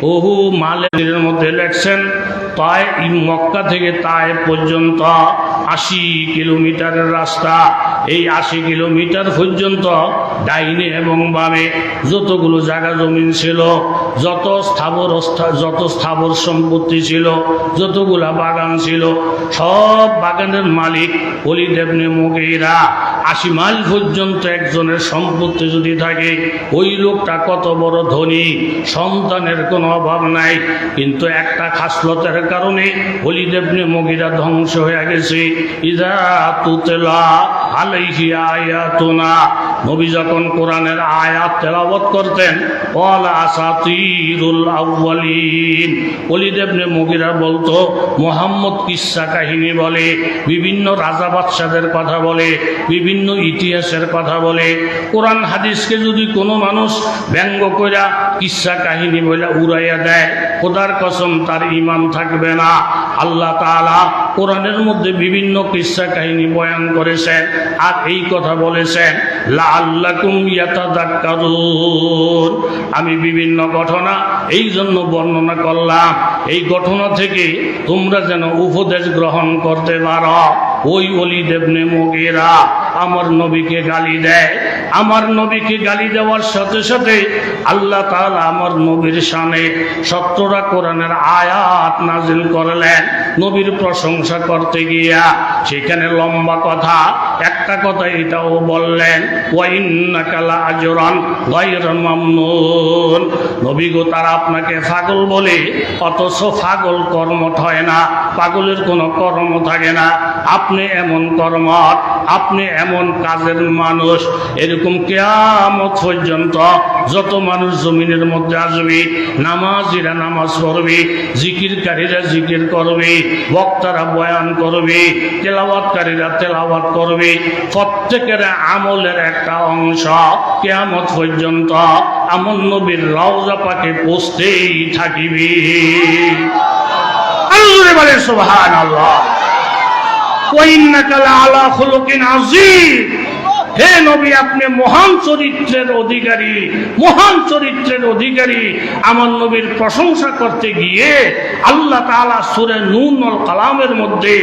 বহু মালের মধ্যে লেখছেন মক্কা থেকে তায়েফ পর্যন্ত ৮০ কিলোমিটারের রাস্তা। এই ৮০ কিলোমিটার পর্যন্ত ডাইনে এবং বামে যতগুলো জায়গা জমিন ছিল, যত স্থাবর সম্পত্তি ছিল, যতগুলা বাগান ছিল, সব বাগানের মালিক ওলীদ ইবনে মুগীরা। ৮০ মাইল পর্যন্ত একজনের সম্পত্তি যদি থাকে, ওই লোকটা কত বড় ধনী, সন্তানের কোনো অভাব নাই। কিন্তু একটা খাসলতের কারণে ওলীদ ইবনে মুগীরা ধ্বংস হয়ে গেছে। ইযা তুতলা আলাইহি আয়াতুনা, নবী যখন কোরআনের আয়াত তেলাওয়াত করতেন, ওয়ালা আসাতিরুল আউয়ালিন, ওলীদ ইবনে মুগীরা বলতো মুহাম্মদ কিসসা কাহিনী বলে, বিভিন্ন রাজা বাদশাদের কথা বলে, বিভিন্ন ইতিহাসের কথা বলে। কোরআন হাদিসকে যদি কোনো মানুষ ব্যঙ্গ কইরা কিসসা কাহিনী বলে উড়াইয়া দেয়, খোদার কসম তার ঈমান থাকবে না। আল্লাহ তাআলা কোরআনের মধ্যে বিভিন্ন কিসসা কাহিনী বয়ান করেছেন, আর এই কথা বলেছেন লাআল্লাকুম ইয়াতাযাক্কারুন। আমি বিভিন্ন ঘটনা এই জন্য বর্ণনা করলাম, এই ঘটনা থেকে তোমরা যেন উপদেশ গ্রহণ করতে পারো। ওই ওলীদ ইবনে মুগীরা আমার নবীকে গালি দেয়। আমার নবীকে গালি দেওয়ার সাথে সাথে আল্লাহ তাআলা আমার নবীর শানে 17টা কোরআনের আয়াত নাজিল করলেন নবীর প্রশংসা করতে গিয়া। সেখানে লম্বা কথা, একটা কথা এটাও বললেন, ওয়া ইন্নাকা লাআজরান গায়রা মামনুন। নবী গো, তারা আপনাকে পাগল বলে, অথচ পাগল কর্মঠ হয় না, পাগলের কোনো কর্ম থাকে না। আপনি এমন কর্মঠ, আপনি এমন কাজের মানুষ, এরকম কিয়ামত পর্যন্ত যত মানুষ জমিনের মধ্যে আসবে, নামাজিরা নামাজ পড়বে, জিকিরকারীরা জিকির করবে, বক্তারা বয়ান করবে, তেলাওয়াতকারীরা তেলাওয়াত করবে, প্রত্যেকের আমলের একটা অংশ কিয়ামত পর্যন্ত আমার নবীর রওজা পাকে পৌঁছতেই থাকিবে। আল্লাহু বলে সুবহানাল্লাহ। ওয়া ইন্নাকা লাআলা খুলুকিন আযীম। হে নবী, আপনি মহান চরিত্রের অধিকারী, মহান চরিত্রের অধিকারী। আমার নবীর প্রশংসা করতে গিয়ে আল্লাহ তাআলা সূরা নূনুল কালামের মধ্যে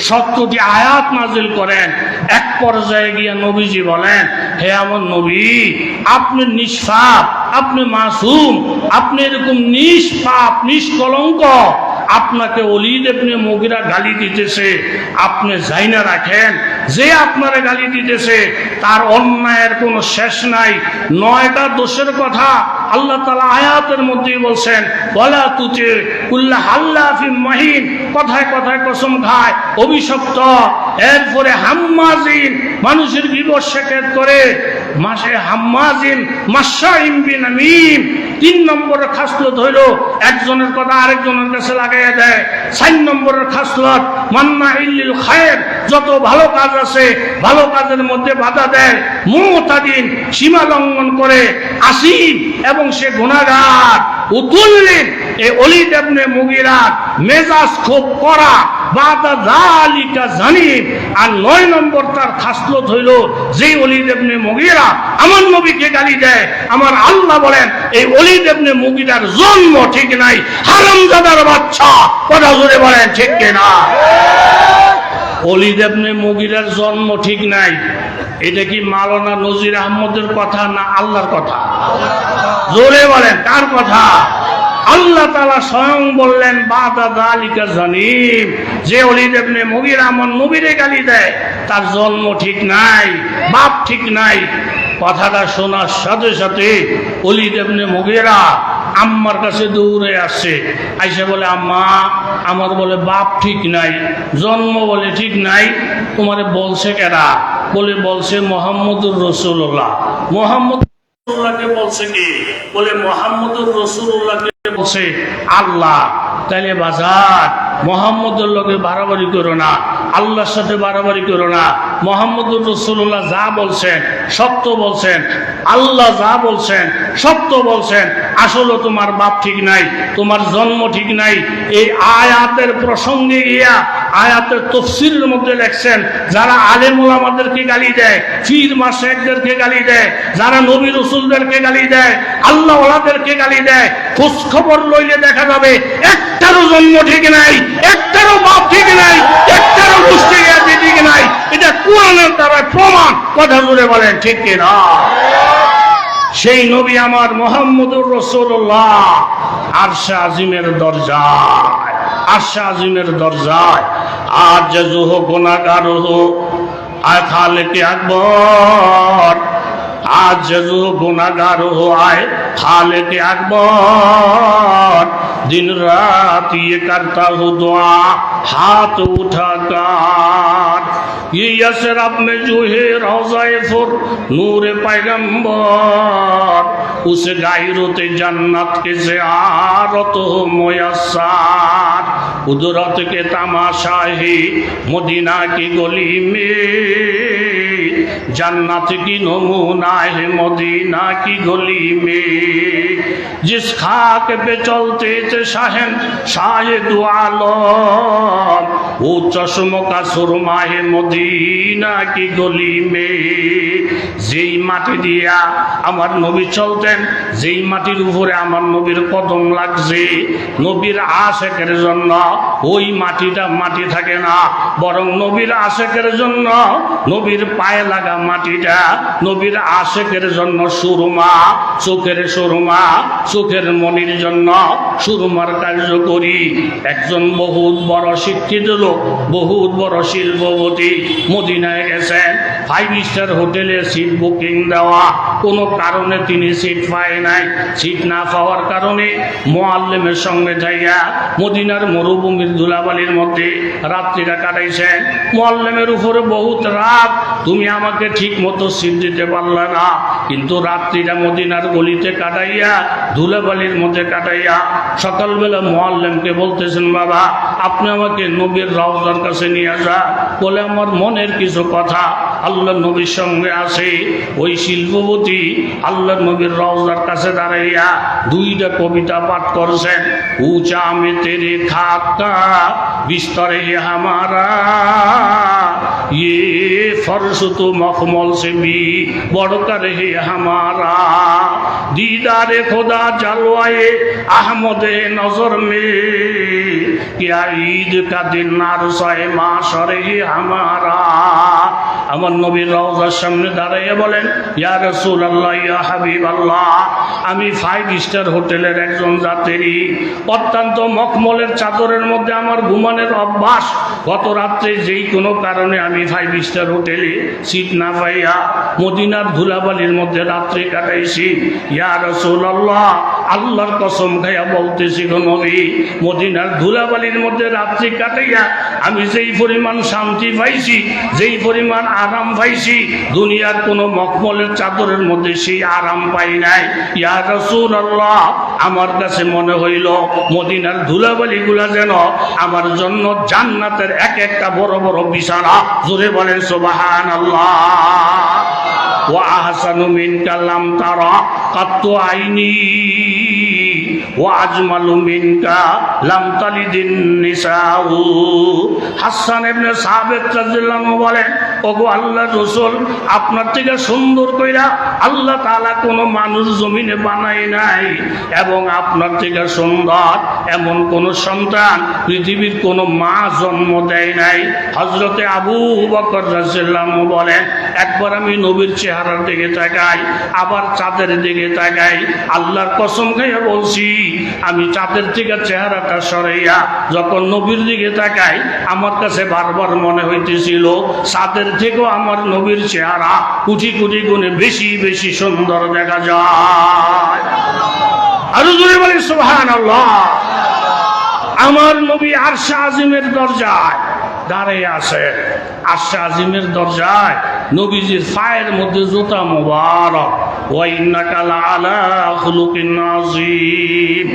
70টি আয়াত নাজিল করেন। এক পর্যায়ে গিয়ে নবীজি বলেন, হে আমার নবী, আপনি নিষ্পাপ, আপনি মাসুম, আপনি এরকম নিষ্পাপ নিষ্কলঙ্ক। আপনাকে ওলীদ ইবনে মুগীরা গালি দিতেছে, আপনি জাইনা রাখেন যে আপনারে গালি দিতেছে তার অন্যায়ের কোনো শেষ নাই। 9টা দোষের কথা আল্লাহ তাআলা আয়াতের মধ্যেই বলছেন, ওয়ালা তুতি কুল্লা হাল্লাফিম মাহিন, কথায় কথায় কসম খায়, অভিশপ্ত। এরপরে হাম্মাজিন, মানুষের বিপদ শেখায়ত করে, মাসে হাম্মাজিন মাশাইম বিনামিম। 3 নম্বরের খাসলত হইল একজনের কথা আরেকজনের কাছে লাগাইয়া দেয়। 4 নম্বরের খাসলত মান্নাইল লিল খায়র, যত ভালো কাজ আছে ভালো কাজের মধ্যে বাধা দেয়। মুতাদিন, সীমা লঙ্ঘন করে। আসিম, এবং সে গুনাহগার। উতুল্লিন, এই ওলীদ ইবনে মুগীরা মেজাজ খুব কড়া। বাদা যালিকা জানিম। আর 9 নম্বর তার খাসলত হইল, যে ওলীদ ইবনে মুগীরা আমার নবীকে গালি দেয়, আমার আল্লাহ বলেন এই ওলীদ ইবনে মুগীরার জন্ম ঠিক নাই, হারামজাদার বাচ্চা। কথা জোরে বলেন ঠিক কিনা? ওলীদ ইবনে মুগীরার জন্ম ঠিক নাই, এটা কি মাওলানা নজির আহমদের কথা না আল্লাহর কথা? জোরে বলেন কার কথা? আল্লাহ তাআলা স্বয়ং বললেন, বাদা যালিকা জানিম, যে ওলীদ ইবনে মুগীরা আমার নবীরে গালি দেয় তার জন্ম ঠিক নাই, বাপ ঠিক নাই। কথাটা শোনার সাথে সাথে ওলীদ ইবনে মুগীরা আম্মার কাছে দৌড়ে আসছে। আইসা বলে, আম্মা, আমার বলে বাপ ঠিক নাই, জন্ম বলে ঠিক নাই, তোমারে বলছে কেডা? বলে বলছে মুহাম্মদুর রাসূলুল্লাহ। মুহাম্মদ রাসূলুল্লাহকে বলছে কি? বলে মুহাম্মদুর রাসূলুল্লাহকে বলছে আল্লাহ। তাইলে বাজার মুহাম্মদের লগে বাড়াবাড়ি করো না, আল্লাহর সাথে বাড়াবাড়ি করো না। মুহাম্মদুর রাসূলুল্লাহ যা বলছেন সত্য বলছেন, আল্লাহ যা বলছেন সত্য বলছেন, আসলে তোমার বাপ ঠিক নাই, তোমার জন্ম ঠিক নাই। এই আয়াতের প্রসঙ্গে গিয়া আয়াতের তফসিরের মধ্যে লেখছেন, যারা আলেম ওলামাদেরকে গালি দেয়, পীর মাশায়েখদেরকে গালি দেয়, যারা নবী রাসূলদেরকে গালি দেয়, আল্লাহ ওয়ালাদেরকে গালি দেয়, খোঁজ খবর লইলে দেখা যাবে একটারও জন্ম ঠিক নাই, একটারও বাপ ঠিক নাই, একটারও গোষ্ঠী জ্ঞাতি ঠিক নাই। এটা কোরআনের দ্বারা প্রমাণ। কথা জুড়ে বলেন ঠিক কিনা? সেই নবী আমার মুহাম্মদুর রাসূলুল্লাহ আরশে আজিমের দরজায়, আরশে আজিমের দরজায় আজ জুহ গুনাহগার হো আয় খালিক আকবর, आज जो गुनाहगार हो आए खालिक अकबर, दिन रात ये करता हूँ दुआ हाथ उठाकर, ये यशरफ में जो है रोज़ाए फुर नूर पैगंबर, उस गायरते जन्नत के ज़ियारत हो मुयस्सर, कुदरत के तमाशा ही मदीना की गली में, जन्नत की नमूना है मदीना की गली में, जिस खाक पे चलते थे शाहन शाहिद आलम, वो चश्मो का सुरमा है मदीना की गली में। যেই মাটি দিয়া আমার নবী চলতেন, যেই মাটির উপরে আমার নবীর কদম লাগছে, নবীর আশেকের জন্য ওই মাটিটা মাটি থাকে না, বরং নবীর আশেকের জন্য নবীর পায়ে লাগা মাটিটা নবীর আশেকের জন্য সুরমা, চোখের সুরমা, চোখের মনির জন্য সুরমার কার্যকরী। একজন বহুত বড় শিক্ষিত লোক, বহুত বড় শিল্পপতি মদিনায় গেছেন, 5 স্টার হোটেলে সিট বুকিং দেওয়া, কোনো কারণে তিনি সিট পায় নাই। সিট না পাওয়ার কারণে মুআল্লিমের সঙ্গে যাইয়া মদিনার মরুভূমির ধুলাবালির মধ্যে রাত্রিটা কাটাইছেন। মুআল্লিমের উপরে বহুত রাত, তুমি আমাকে ঠিক মতো সিট দিতে পারলে না, কিন্তু রাত্রিটা মদিনার গলিতে কাটাইয়া ধুলাবালির মধ্যে কাটাইয়া সকালবেলা মুআল্লিমকে বলতেছেন, বাবা আপনি আমাকে নবীর রওজার কাছে নিয়ে যান। বলে আমার মনের কিছু কথা আল্লাহ নবীর সঙ্গে আছে। ওই শিল্পপতি আল্লাহ নবীর রওজার কাছে দাঁড়াইয়া 2টা কবিতা পাঠ করছেন। উঁচা মে তেরে খাকা বিস্তরে হামারা, ये फर्श तो मखमल से भी बढ़कर है हमारा, दीदारे खुदा जलवाए अहमद नजर में, क्या ईद का दिन नारसाए माशर है हमारा। আমার নবীর রওজার সামনে দাঁড়াইয়া বলেন, ইয়া রাসূলুল্লাহ, ইয়া হাবিবাল্লাহ, আমি 5 স্টার হোটেলের একজন যাত্রী, অত্যন্ত মখমলের চাদরের মধ্যে আমার ঘুমানোর অভ্যাস। গত রাত্রে যেই কোনো কারণে আমি 5 স্টার হোটেলে সিট না পাইয়া মদিনার ধুলাবালির মধ্যে রাত্রি কাটাইছি। ইয়া রাসূলুল্লাহ, আল্লাহর কসম খাইয়া বলতেছি গো নবী, মদিনার ধুলাবালির মধ্যে রাত্রি কাটাইয়া আমি যেই পরিমাণ শান্তি পাইছি, যেই পরিমাণ আরাম পাইছি, দুনিয়ার কোনো মখমলের চাদরের মধ্যে সেই আরাম পাই নাই। ইয়া রাসূলুল্লাহ, আমার কাছে মনে হইল মদিনার ধুলাবালিগুলা যেন আমার জন্য জান্নাতের এক একটা বড় বড় বিছানা। জোরে বলেন সুবহানাল্লাহ। ওয়া আহসানু মিনকা লাম তারা কাত্তু আইনি, ওয়া আজমালু মিনকা লাম তালিদিন নিসাউ। হাসান ইবনে সাবিত রাদিয়াল্লাহু আনহু বলেন, ওগো আল্লাহর রাসূল, আপনার থেকে সুন্দর কইরা আল্লাহ তাআলা কোনো মানুষ জমিনে বানায় নাই, এবং আপনার থেকে সুন্দর এমন কোন সন্তান পৃথিবীর কোনো মা জন্ম দেয় নাই। হযরতে আবু বকর রাদিয়াল্লাহু আনহু বলেন, একবার আমি নবীর চেহারার দিকে তাকাই, আবার চাঁদের দিকে তাকাই, আল্লাহর কসম খাইয়া বলছি, আমি চাঁদের থেকে চেহারাটা সরাইয়া যখন নবীর দিকে তাকাই, আমার কাছে বারবার মনে হইতেছিল চাঁদের থেকেও আমার নবীর চেহারা কোটি কোটি গুণে বেশি বেশি সুন্দর দেখা যায়। আরো জোরে বলি সুবহানাল্লাহ। আমার নবী আরশে আজিমের দরজায় দাঁড়িয়ে আছে। আরশে আজিমের দরজায় নবীজির পায়ের মধ্যে জুতা মোবারক। ওয়া ইন্নাকা লাআলা খুলুকিন আযীম।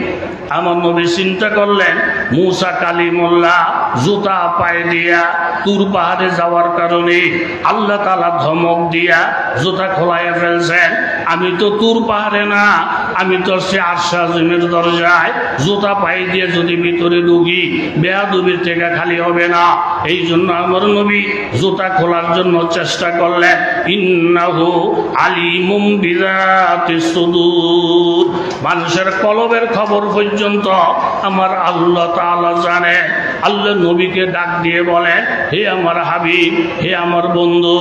আমার নবী চিন্তা করলেন মুসা কালিমুল্লাহ জুতা পায়ে দিয়া তুর পাহাড়ে যাওয়ার কারণে আল্লাহ তাআলা ধমক দিয়া জুতা খোলাইয়া ফেলছেন। আমি তো তুর পাহাড়ে না, আমি তো সে আরশ আজিমের দরজায় জুতা পায়ে দিয়ে যদি ভিতরে ঢুকি বেয়াদবির থেকে খালি হবে না। এই জন্য আমার নবী জুতা খোলার জন্য চেষ্টা করলেন। ইন্নাহু আলিমুম বিযাতিস সুদূর, মানুষের কলবের খবর পর্যন্ত আমার আল্লাহ তাআলা জানে। আল্লাহ নবীকে ডাক দিয়ে বলেন, হে আমার হাবিব, হে আমার বন্ধু,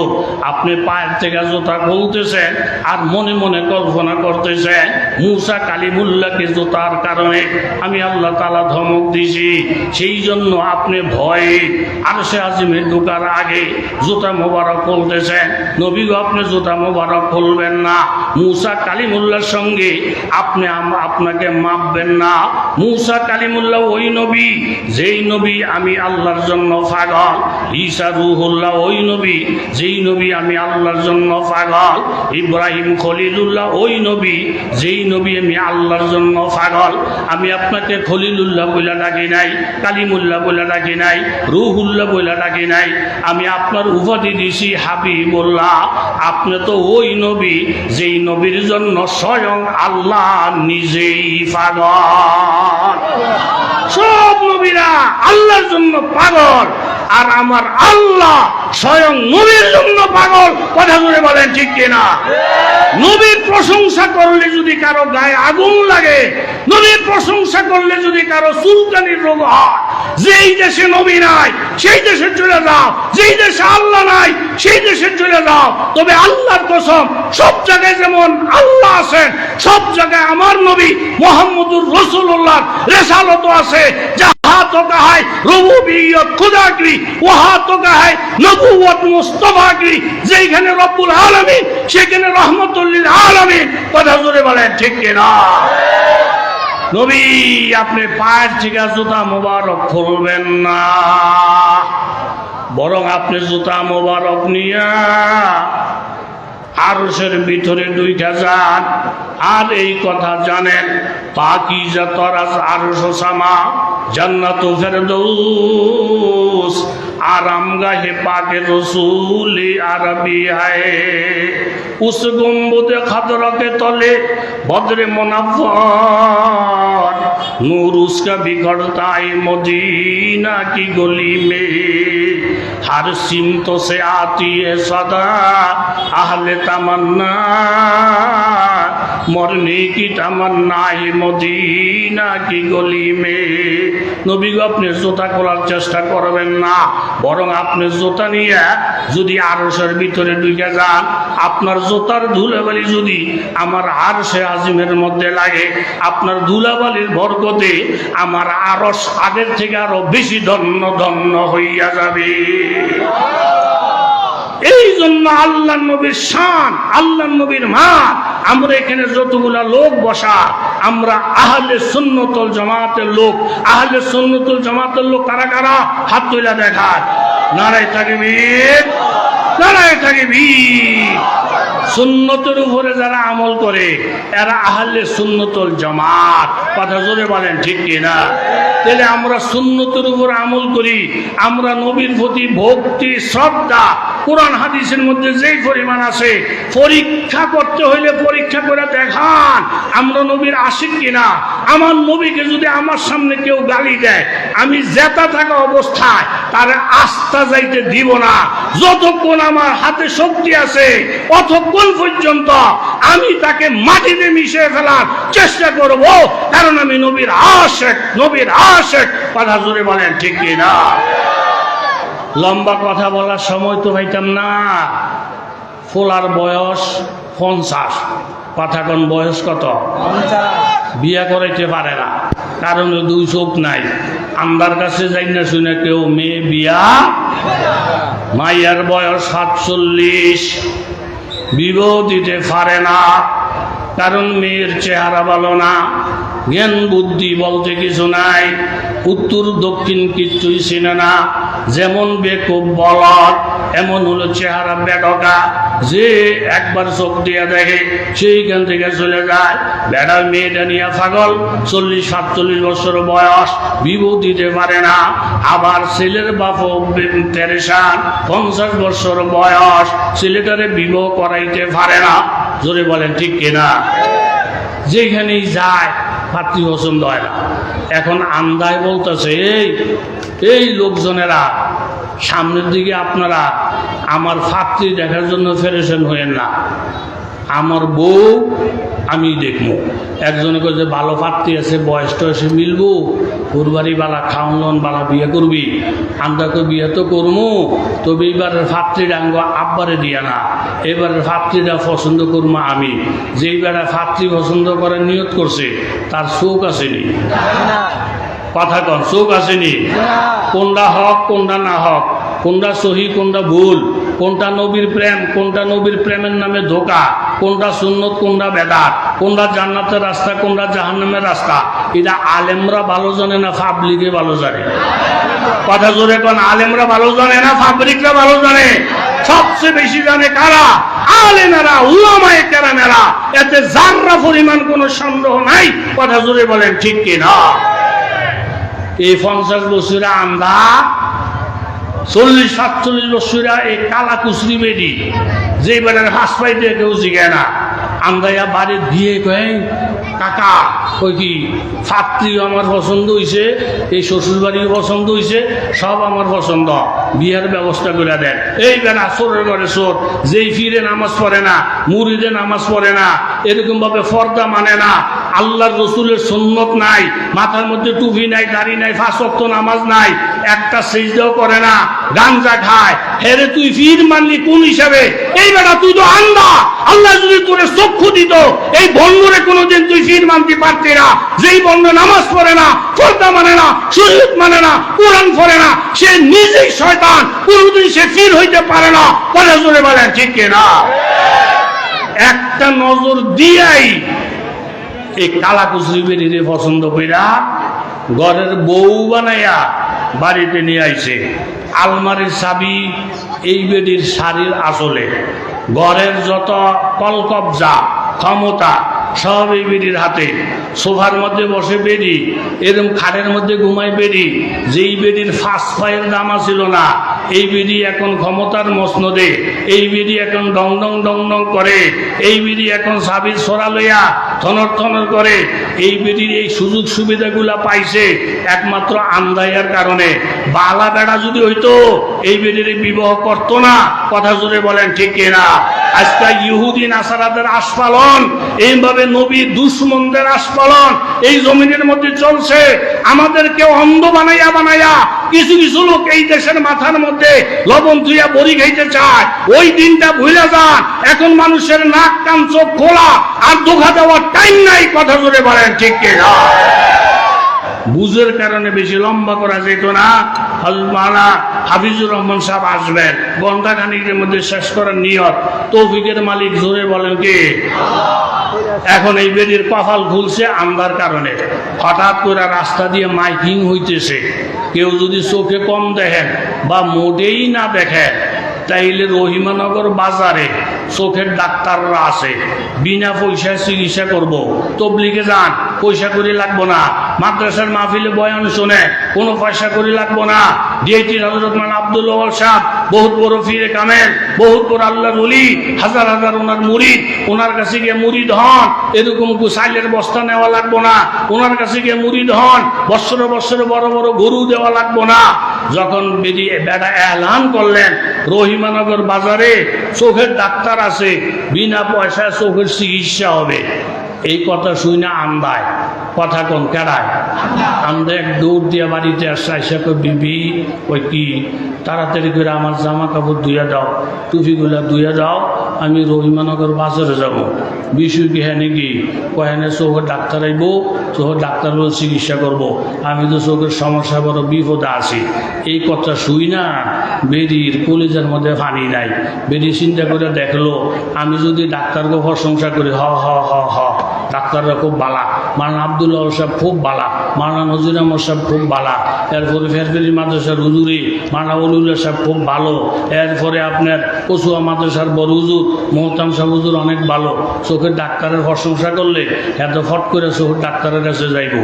আপনি পায়ের থেকে জুতা খুলতেছেন আর মনে মনে কল্পনা করতেছেন মুসা কালিমুল্লাহকে জুতার কারণে আমি আল্লাহ তাআলা ধমক দিছি, সেই জন্য আপনি ভয়ে আরশে আজিমে ঢোকার আগে জুতা মোবারক খুলতেছেন। নবী গো, আপনি জুতা মোবারক খুলবেন না, মুসা কালিমুল্লাহর সঙ্গে আপনাকে মাপবেন না। মুসা কালিমুল্লাহ ওই নবী যেই নবী আমি আল্লাহর জন্য পাগল, ঈসা রূহুল্লাহ ওই নবী যেই নবী আমি আল্লাহর জন্য পাগল, ইব্রাহিম খলিলুল্লাহ ওই নবী যেই নবী আমি আল্লাহর জন্য পাগল। আমি আপনাকে খলিলুল্লাহ বলে ডাকি নাই, কালিমুল্লাহ বলে ডাকি নাই, রূহুল্লাহ বলে ডাকি নাই, আমি আপনার উপাধি দিছি হাবিবুল্লাহ। আপনি তো ওই নবী যেই নবীর জন্য স্বয়ং আল্লাহ নিজেই পাগল। সব নবীরা আল্লাহর জন্য পাগল, আর আমার আল্লাহ স্বয়ং নবীর জন্য পাগল। কথা বলে বলেন ঠিক কিনা? নবীর প্রশংসা করলে যদি কারো গায়ে আগুন লাগে, নবীর প্রশংসা করলে যদি কারো চুলকানির রোগ হয়, যেই দেশে নবী নাই সেই দেশে চলে যাও, যেই দেশে আল্লাহ নাই সেই দেশে চলে যাও। তবে আল্লাহর কসম, সব জায়গায় যেমন আল্লাহ আছেন, সব জায়গায় আমার নবী মুহাম্মদুর রাসূলুল্লাহর রিসালাত আছে। जहाँ तो कहा है रुबूबियत खुदा की, वहाँ तो कहा है नबुवत मुस्तफा की। যেখানে রব্বুল আলামিন সেখানে রহমতুল লিল আলামিন। কথা জোরে বলেন ঠিক কিনা? নবী আপনি পায়ের থেকে জুতা মোবারক খুলবেন না, বরং আপনি জুতা মোবারক নিয়া আরশের ভিতরে ঢুইকা যান। আর এই কথা জানেন, পাকিজা তরাজ আরশ সামা জান্নাতু ফেরদৌস আরামগাহে পাকে রসূল আরবি আয়ে। उस गुम्बद खदरा के तले बद्र मुनव्वर नूर उसका बिगड़ता है मदीना की गली में। हर सिमतों से आती है सदा अहले तमन्ना, मरने की तमन्ना है मदीना की गली में। नबी गो अपनी জুতা খোলার চেষ্টা করবেন না, বরং আপনি জুতা নিয়ে যদি আরশের ভিতরে ঢুকে যান, আপনার জুতার ধুলাবালি যদি আমার আরশে আজিমের মধ্যে লাগে, আপনার ধুলাবালির বরকতে আমার আরশ আগের থেকে আরো বেশি ধন্য ধন্য হইয়া যাবে। এই জন্য আল্লাহ নবীর শান, আল্লাহ নবীর মান। আমরা এখানে যতগুলা লোক বসা, আমরা আহলে সুন্নতুল জামাতের লোক। আহলে সুন্নতুল জামাতের লোক কারা কারা? হাত তুলে দেখায়। নারায়ে তাকবীর, নারায়ে তাকবীর। সুন্নতের উপরে যারা আমল করে এরা আহলে সুন্নতুল জামাত। কথা জোরে বলেন ঠিক কিনা? তাহলে আমরা সুন্নতের উপর আমল করি, আমরা নবীর প্রতি ভক্তি শ্রদ্ধা কোরআন হাদিসের মধ্যে যেই পরিমাণ আছে, পরীক্ষা করতে হইলে পরীক্ষা করে দেখান আমরা নবীর আশিক কিনা। আমার নবীকে যদি আমার সামনে কেউ গালি দেয়, আমি জেতা থাকা অবস্থায় তার আস্থা যাইতে দিব না। যতক্ষণ আমার হাতে শক্তি আছে অতক্ষণ পর্যন্ত আমি তাকে মাটিতে মিশিয়ে ফেলার চেষ্টা করব, কারণ আমি নবীর আশিক, নবীর আশিক। কথা জোরে বলেন ঠিক কিনা? লম্বা কথা বলার সময় তো পাইতাম না। ফোলার বয়স 50, পাঠাকন বয়স কত? 50। বিয়া করাইতে পারে না, কারণ দুই চোখ নাই। আমার কাছে যাই না শুনে কেউ মেয়ে বিয়া। মাইয়ার বয়স 47, বিবাহ দিতে পারে না, কারণ মেয়ের চেহারা ভালো না, জ্ঞান বুদ্ধি বলতে কিছু নাই, উত্তর দক্ষিণ কিছুই চিনে না। যেমন বেকুব বলদ, এমন হলো চেহারা বেডকা। যে একবার চোখ দিয়ে দেখে সেইখান থেকে চলে যায়। বেড়া মেয়েটা নিয়ে পাগল, 40-47 বছর বয়স, বিবাহ দিতে পারে না। আবার ছেলের বাপও পেরেশান, 50 বছর বয়স, ছেলেটারে বিবাহ করাইতে পারে না। জোরে বলেন ঠিক কিনা? যেখানেই যায় পাত্রী পছন্দ হয় না। এখন আন্দায় বলতেছে, এই লোকজনেরা সামনের দিকে আপনারা আমার পাত্রী দেখার জন্য পেরেশান হয়েন না, আমার বউ আমি দেখবো। একজনে কয়ে যে ভালো পাত্রী আছে, বয়স টয়সে মিলবো, কুরবানি বালা, খাওয়ান বালা, বিয়ে করবি। আমরাকে বিয়ে তো করবো, তবে এইবারের পাত্রীর আঙ্গ আব্বারে দিয়া না, এবারের পাত্রীরা পছন্দ করবো আমি। যেইবারে পাত্রী পছন্দ করার নিয়ত করছে তার চোখ আসেনি। কথা কন, চোখ আসেনি। কোনটা হক কোনটা না হক, কোনটা সহি কোনটা ভুল, কোনটা নবীর প্রেম কোনটা নবীর প্রেমের নামে ধোকা, কোনটা সুন্নত কোনটা বেদাত, কোনটা জান্নাতের রাস্তা কোনটা জাহান্নামের রাস্তা, এটা আলেমরা ভালো জানে না পাবলিকে ভালো জানে। কথা জোরে কোন, আলেমরা ভালো জানে না পাবলিকরা ভালো জানে? সবচেয়ে বেশি জানে কারা? আলেমেরা, উলামায়ে কেরামেরা। এতে যাররা পরিমাণ কোনো সন্দেহ নাই। কথা জোরে বলেন ঠিক কিনা? এই 50 বছরে আন্দা, 40-47 বছরা এই কালা কুচরি বেডি, যে বেড়ার হাস পাইতে কেউ জিগায় না। আন্দাইয়া বাড়ির বিয়ে কয়ে, কাকা কই কি ছাত্রীও আমার পছন্দ হয়েছে, এই শ্বশুর বাড়িও পছন্দ হয়েছে, সব আমার পছন্দ, বিয়ের ব্যবস্থা করে দেন। এই বেড়া চোরের ঘরে চোর, যেই ফিরে নামাজ পড়ে না, মুরিদে নামাজ পড়ে না, এরকম ভাবে ফর্দা মানে না, আল্লাহর রসুলের সুন্নত নাই, মাথার মধ্যে টুপি নাই, দাড়ি নাই, 5 ওয়াক্ত নামাজ নাই, একটা সিজদাও করে না, গাঞ্জা খায়, হেরে তুই ফির মানলি কোন হিসাবে? এই বেটা তুই তো আন্ধা। আল্লাহ যদি তোরে চক্ষু দিত, এই বন্ধরে কোনোদিন তুই ফির মানতে পারতি না। যেই বন্ধ নামাজ পড়ে না, ফর্দা মানে না, শরীয়ত মানে না, কোরআন পড়ে না, সে নিজেই শয়তান, কোনোদিন সে ফির হইতে পারে না। কথা জোরে বলেন ঠিক কিনা? একটা নজর দিয়াই এই কালা কুচরি বেরিয়ে পছন্দ কইরা ঘরের বউ বানাইয়া বাড়িতে নিয়ে আইছে। আলমারির চাবি এই বেডির শাড়ির আসলে, ঘরের যত কলকবজা ক্ষমতা সব এই বেডির হাতে। সোফার মধ্যে বসে বেডি, এরকম খাটের মধ্যে ঘুমায় বেডি। যেই বেডির ফার্স্ট পায়ের দামা ছিল না, এই বেডি এখন ক্ষমতার মসনদে। এই বেডি এখন ডং ডং ডং ডং করে। এই বেডি এখন সাবির সরা লইয়া থনর থনর করে। এই বেডির এই সুযোগ সুবিধাগুলা পাইছে একমাত্র আন্দাইয়ার কারণে। বালা বেড়া যদি হইতো এই বেডির বিবাহ করতো না। কথা জোরে বলেন ঠিক কিনা? আজকে ইহুদি নাসারাদের আস্ফালন, এইভাবে নবী দুশ্মনদের আস্ফালন এই জমিনের মধ্যে চলছে। আমাদেরকে অন্ধ বানাইয়া বানাইয়া কিছু কিছু লোক এই দেশের মাথার মধ্যে লবণ ধুইয়া বড়ি খাইতে চায়। ওই দিনটা ভুলে যান। এখন মানুষের নাক কান চোখ খোলা, আর ধোঁকা দেওয়ার টাইম নাই। কথা জোরে বলেন ঠিক কিনা? বুঝের কারণে বেশি লম্বা করা যেত না। মাওলানা হাফিজুর রহমান সাহেব আসবেন, ঘন্টা খানিকের মধ্যে শেষ করার নিয়ত। তৌফিকের মালিক জোরে বলেন কি? এখন এই বেদির কপাল খুলছে আন্দার কারণে। হঠাৎ করে রাস্তা দিয়ে মাইকিং হইতেছে। কেউ যদি চোখে কম দেখেন বা মোটেই না দেখেন, তাইলে রহিমানগর বাজারে চোখের ডাক্তাররা আছে, বিনা পয়সায় চিকিৎসা করব। তবলিগে যান, পয়সা করে লাগবো না। মাদ্রাসার মাহফিলে বয়ান শুনে, কোনো পয়সা করে লাগবো না। ডিআইটি হযরত মাওলানা আব্দুল ওয়াহাব সাহেব বহুত বড় ফিরে কামেল, বহুত বড় আল্লাহর ওলি, হাজার হাজার ওনার মুরিদ। ওনার কাছে গিয়ে মুরিদ হন, এরকম সাইলের বস্তা নেওয়া লাগবো না। ওনার কাছে গিয়ে মুরিদ হন, বৎসরে বৎসরে বড় বড় গরু দেওয়া লাগবো না। যখন বেটা এলান করলেন রহিমানগর বাজারে চোখের ডাক্তার আছে, বিনা পয়সায় চোখের চিকিৎসা হবে, এই কথা শুই না আন্দায়। কথা কোন কেড়ায়? আমরা এক দৌড় দিয়ে বাড়িতে আসছে। আইসা কই, বিবি ওই কি তাড়াতাড়ি করে আমার জামা কাপড় ধুইয়া দাও, টুপিগুলা ধুইয়া দাও, আমি রহিমানগর বাজারে যাব। বিশু কি হ্যাঁ নাকি? কহেনে চোখের ডাক্তার আইব, চোখের ডাক্তার বলে চিকিৎসা করব। আমি তো চোখের সমস্যা বড় বিপদে আছি। এই কথা শুই না বেরির কলেজের মধ্যে পানি নাই। বেরি চিন্তা করে দেখলো, আমি যদি ডাক্তারকে প্রশংসা করি, হ হ হ হ ডাক্তাররা খুব বালা, মাওলানা আব্দুল্লাহ সাহেব খুব বালা, মাওলানা নজির আহমদ সাহেব খুব বালা, এরপরে ফেরফেরি মাদ্রাসার হুজুরি মাওলানা ওলিউল্লাহ সাহেব খুব ভালো, এরপরে আপনার কচুয়া মাদ্রাসার বড় হুজুর মোহতাম সাহেব হুজুর অনেক ভালো। চোখের ডাক্তারের প্রশংসা করলে এত ফট করে চোখের ডাক্তারের কাছে যাইব,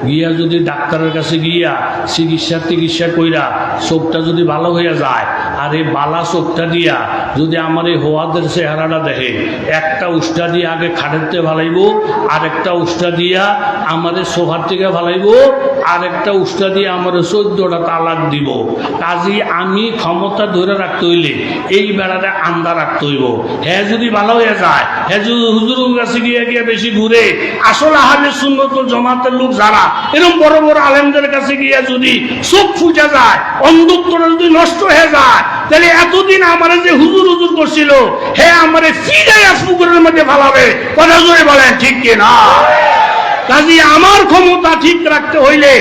গিয়া যদি ডাক্তারের কাছে গিয়া চিকিৎসা কইরা চোখটা যদি ভালো হয়ে যায়, আর এই বালা চোখটা দিয়া যদি আমার এই হোয়াদের চেহারাটা দেখে, একটা উষ্টা দিয়ে আগে খাটেরতে ভালাইব, আরেকটা উষ্টা দিয়া আমাদের সোফার থেকে ভালাইব, আরেকটা উষ্টা দিয়ে আমার 14টা তালাক দিব। কাজী আমি ক্ষমতা ধরে রাখতে হইলে এই বেড়াটা আন্দা রাখতে হইব। হ্যাঁ যদি ভালো হয়ে যায়, হ্যাঁ যদি হুজুরের কাছে গিয়ে গিয়ে বেশি ঘুরে, আসল আহলে সুন্নাত ওয়াল জামাতের লোক যারা এরকম বড় বড় আলেমদের কাছে গিয়ে যদি চোখ ফুটে যায়, অন্ধত্বটা যদি নষ্ট হয়ে যায়, তাহলে এতদিন আমার যে হুজুর হুজুর করছিল, হ্যাঁ আমার ফিরাইয়া পুকুরের মধ্যে ভালাবে। কথা জোরে বলেন ঠিক কিনা? কাজে আমার ক্ষমতা ঠিক রাখতে হইলে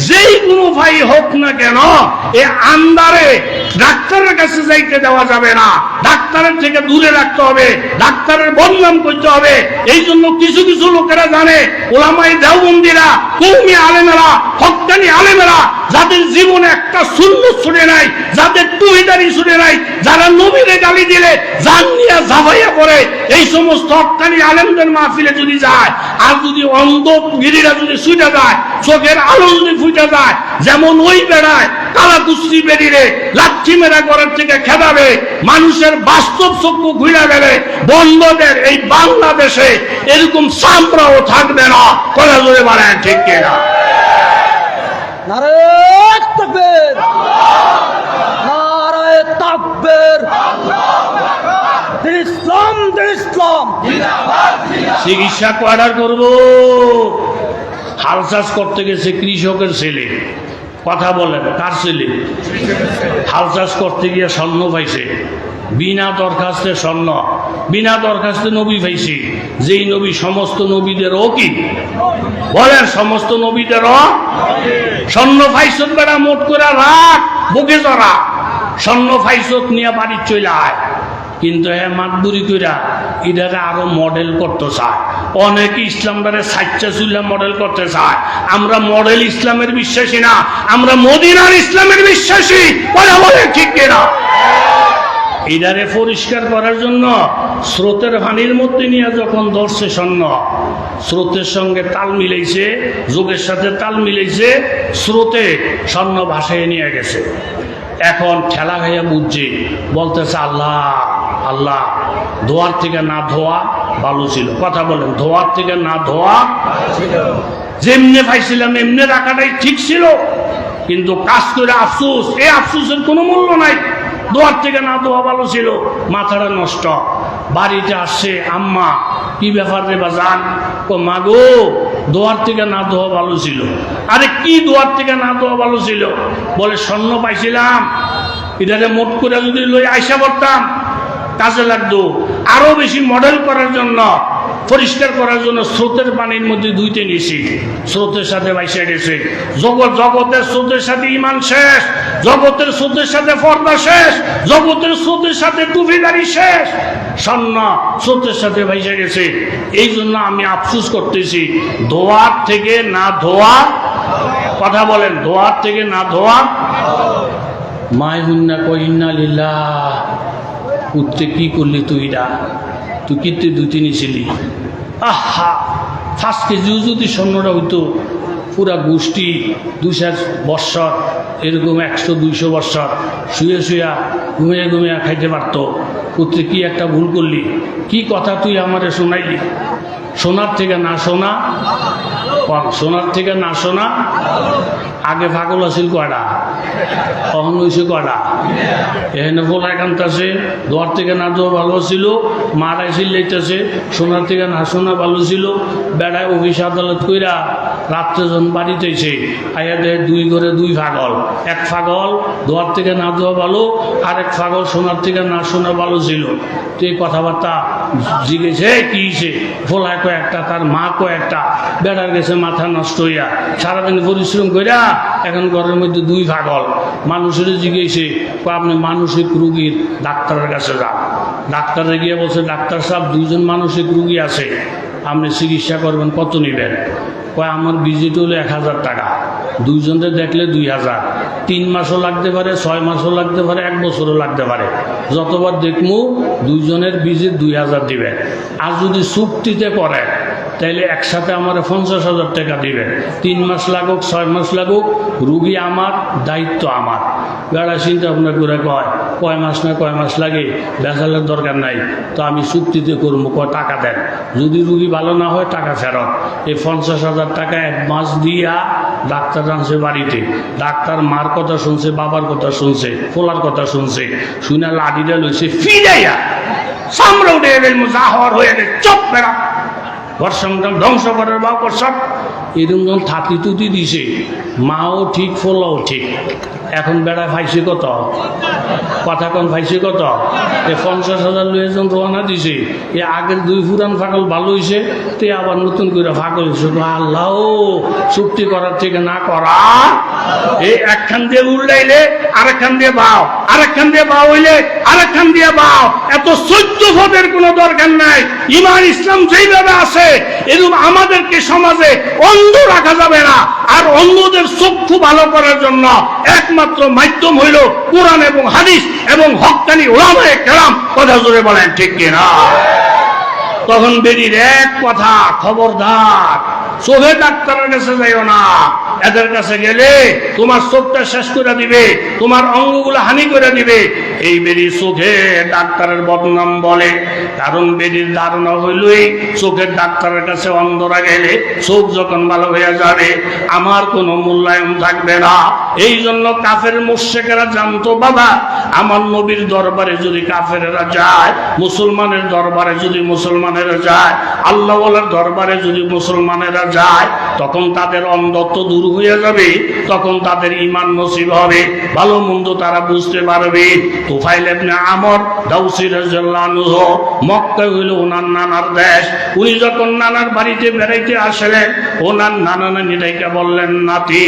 যেই কোনো ভাই হোক না কেন, এ আন্দারে ডাক্তারের কাছে যাইতে দেওয়া যাবে না, ডাক্তারের থেকে দূরে রাখতে হবে, ডাক্তারের বদনাম করতে হবে। এই জন্য কিছু কিছু লোকেরা জানে, ওলামায়ে দেওবন্দিরা, কওমি আলেমেরা, হক্কানি আলেমেরা, যাদের জীবনে একটা সুন্নত ছুটে নাই, যাদের টুহিদারি ছুটে নাই, যারা নবীরে গালি দিলে জান নিয়ে ঝাঁপাইয়া পড়ে, এই সমস্ত হক্কানি আলেমদের মাহফিলে যদি যায়, আর যদি অন্ধ গিরিরা যদি ছুটে যায়, চোখের আলো যদি ফুটে যায়, যেমন ওই বেড়ায় কালা কুস্তি বেরিয়ে লাঠি মেরা করার থেকে খেদাবে, মানুষের বাস্তব চক্ষু ঘুরে গেলে বন্ধদের এই বাংলাদেশে এরকম চামড়াও থাকবে না। কথা জোরে বলেন ঠিক কিনা? নারায়ে তাকবীর, নারায়ে তাকবীর, দিন ইসলাম, দিন ইসলাম। চিকিৎসা অর্ডার করব, হাল চাষ করতে গেছে কৃষকের ছেলে, কথা বলেন কার ছেলে? হাল চাষ করতে গিয়ে স্বর্ণ পাইছে, বিনা দরখাস্তে স্বর্ণ, বিনা দরখাস্তে নবী পাইছে, যেই নবী সমস্ত নবীদেরও কি বলেন, সমস্ত নবীদেরও স্বর্ণ ফাইসত বেড়া মোট করে রাখ বুকে জড়া, স্বর্ণ ফাইসত নিয়ে বাড়ির চলে আয়। কিন্তু হ্যাঁ মাতবুরি কইরা এটাকে আরো মডেল করতে চায়, অনেকে ইসলামটারে সাচ্চা চুল্লা মডেল করতে চায়। আমরা মডেল ইসলামের বিশ্বাসী না, আমরা মদিনার ইসলামের বিশ্বাসী। বলে বলে ঠিক কিনা? এটারে পরিষ্কার করার জন্য স্রোতের পানির মধ্যে নিয়ে যখন ধরছে স্বর্ণ, স্রোতের সঙ্গে তাল মিলাইছে, যোগের সাথে তাল মিলাইছে, স্রোতে স্বর্ণ ভাসায় নিয়ে গেছে। এখন ঠেলা খাইয়া বুঝছে, বলতেছে আল্লাহ আল্লাহ, ধোয়ার থেকে না ধোয়া ভালো ছিল। কথা বলেন, ধোয়ার থেকে না ধোয়া, যেমনে পাইছিলাম এমনি রাখাটাই ঠিক ছিল, কিন্তু কাজ করে আফসোস, এই আফসোসের কোনো মূল্য নাই। ধোয়ার থেকে না ধোয়া ভালো ছিল, মাথাটা নষ্ট। বাড়িতে আসছে, আম্মা কি ব্যাপার রে বাজান? ও মা গো, ধোয়ার থেকে না ধোয়া ভালো ছিল। আরে কি ধোয়ার থেকে না ধোয়া ভালো ছিল? বলে স্বর্ণ পাইছিলাম, এটাকে মোট করে যদি লই আইসা পড়তাম কাজে লাগতো। আরো বেশি মডেল করার জন্য, পরিষ্কার করার জন্য স্রোতের পানির মধ্যে ধুইতে নিয়েছি, স্রোতের সাথে ভাইসে গেছে। জগতের স্রোতের সাথে ইমান শেষ, জগতের স্রোতের সাথে পর্দা শেষ, জগতের স্রোতের সাথে টুপিদারি শেষ, স্বর্ণ স্রোতের সাথে ভাইসে গেছে। এই জন্য আমি আফসোস করতেছি, ধোয়ার থেকে না ধোয়া। কথা বলেন, ধোয়ার থেকে না ধোয়া। মায়হুন্না কইন্না লিল্লাহ, উঠতে কি করলি তুইরা? তুই কিতে দুটি নিছিলি? আহা, 5 কেজিও যদি স্বর্ণটা হইতো, পুরা গোষ্ঠী 200 বৎসর, এরকম 100-200 বৎসর শুয়ে শুয়া ঘুমিয়ে ঘুমিয়ে খাইতে পারতো। পুত্রে কি একটা ভুল করলি? কি কথা তুই আমারে শোনাইলি? সোনার থেকে না শোনা, সোনার থেকে না শোনা। আগে পাগল আছিল কয়টা, কখন হয়েছে কয়টা? এখানে পোলায় কান্তাছে, দোয়ার থেকে না দেওয়া ভালো ছিল, মারাই চিল্লাইতেছে, সোনার থেকে না শোনা ভালো ছিল। বেড়ায় অফিস আদালত কইরা রাত্রে যখন বাড়িতেছে, আইয়া দেয় 2 ঘরে 2 পাগল। এক পাগল দোয়ার থেকে না দেওয়া ভালো, আর এক পাগল সোনার থেকে না শোনা ভালো ছিল। তো এই কথাবার্তা জিজ্ঞেসে কি হয়েছে? পোলায় কয়েকটা, তার মা কয়েকটা। বেড়ার গেছে মাথা নষ্ট হইয়া, সারাদিন পরিশ্রম কইরা এখন ঘরের মধ্যে 2 পাগল। মানুষের জিজ্ঞেসে, আপনি মানসিক রুগীর ডাক্তারের কাছে যান। ডাক্তারে গিয়ে বলছে, ডাক্তার সাহেব 2 জন মানসিক রুগী আছে। আপনি চিকিৎসা করবেন, কত নেবেন? কয় আমার ভিজিট হলো 1000 টাকা, দুইজনের দেখলে 2000, 3 মাসও লাগতে পারে, 6 মাসও লাগতে পারে, 1 বছরও লাগতে পারে। যতবার দেখমু দুইজনের ভিজিট 2000 দিবেন। আর যদি চুক্তিতে করেন তাইলে একসাথে আমার 50,000 টাকা দিবেন। 3 মাস লাগুক, 6 মাস লাগুক, রুগী আমার, দায়িত্ব আমার। বেড়া চিন্তা ভাবনা করে কয় মাস না কয় মাস লাগে, বেচালের দরকার নাই, তো আমি চুক্তিতে করবো, কয় টাকা দেন। যদি রুগী ভালো না হয় টাকা ফেরত। এই 50,000 টাকা অ্যাডভান্স দিয়া ডাক্তার আনছে বাড়িতে। ডাক্তার মার কথা শুনছে, বাবার কথা শুনছে, ফোলার কথা শুনছে, শুনে লাঠিটা লইছে, ফিরাইয়া সামরা উঠে এলেন, মুজাহর হয়ে এলেন, চপ বেড়া ঘর সংগ্রাম ধ্বংস করার বা সব এরকম যখন থাতি তুতি দিছে, মাও ঠিক, ফোলাও ঠিক। এখন বেড়া ফাইছে কত, কথা কন ফাইছে কত? এ 50,000 লইয়ে যখন রওনা দিছে, এ আগের 2 পুরান ফাগল ভালো হয়েছে, তে আবার নতুন করে ফাগল হয়েছে। আল্লাহ, চুক্তি করার থেকে না করা, এই একখান দিয়ে উল্লাইলে আরেকখান দিয়ে বাও, আরেকখান দিয়ে বাও হইলে আরেকখান দিয়ে বাও। এত সহ্য ভোটের কোনো দরকার নাই। ঈমান ইসলাম যেইভাবে আছে এরকম আমাদেরকে সমাজে অন্ধ রাখা যাবে না। আর অন্ধদের চক্ষু ভালো করার জন্য একমাত্র মাধ্যম হইল কোরআন এবং হাদিস এবং হক্কানি উলামায়ে কেরাম। কথা জোরে বলেন ঠিক কিনা? তখন বেরির এক কথা, খবরদার চোখে ডাক্তারের কাছে যাইও না। এদের কাছে গেলে তোমার চোখটা শেষ করে দিবে, তোমার অঙ্গগুলো হানি করে দিবে। এই বেরি চোখে ডাক্তারের বদনাম বলে, কারণ বেরির ধারণা হইলই চোখের ডাক্তারের কাছে অন্ধরা গেলে চোখ যখন ভালো হয়ে যাবে আমার কোনো মূল্যায়ন থাকবে না। এই জন্য কাফের মুশরিকেরা জানতো, বাবা আমার নবীর দরবারে যদি কাফেরেরা যায়, মুসলমানের দরবারে যদি মুসলমানেরা যায়, আল্লাহ ওয়ালার দরবারে যদি মুসলমানেরা যায়, তখন তাদের অন্ধত্ব দূর হয়ে যাবে, তখন তাদের ঈমান নসিব হবে, ভালো মন্দ তারা বুঝতে পারবে। তুফাইল ইবনে আমর দাউসী রাদিয়াল্লাহু আনহু, মক্কা হইল ওনার নানার দেশ। উনি যখন নানার বাড়িতে বেড়াইতে আসলেন, ওনার নানা নানি ডাইকা বললেন, নাতি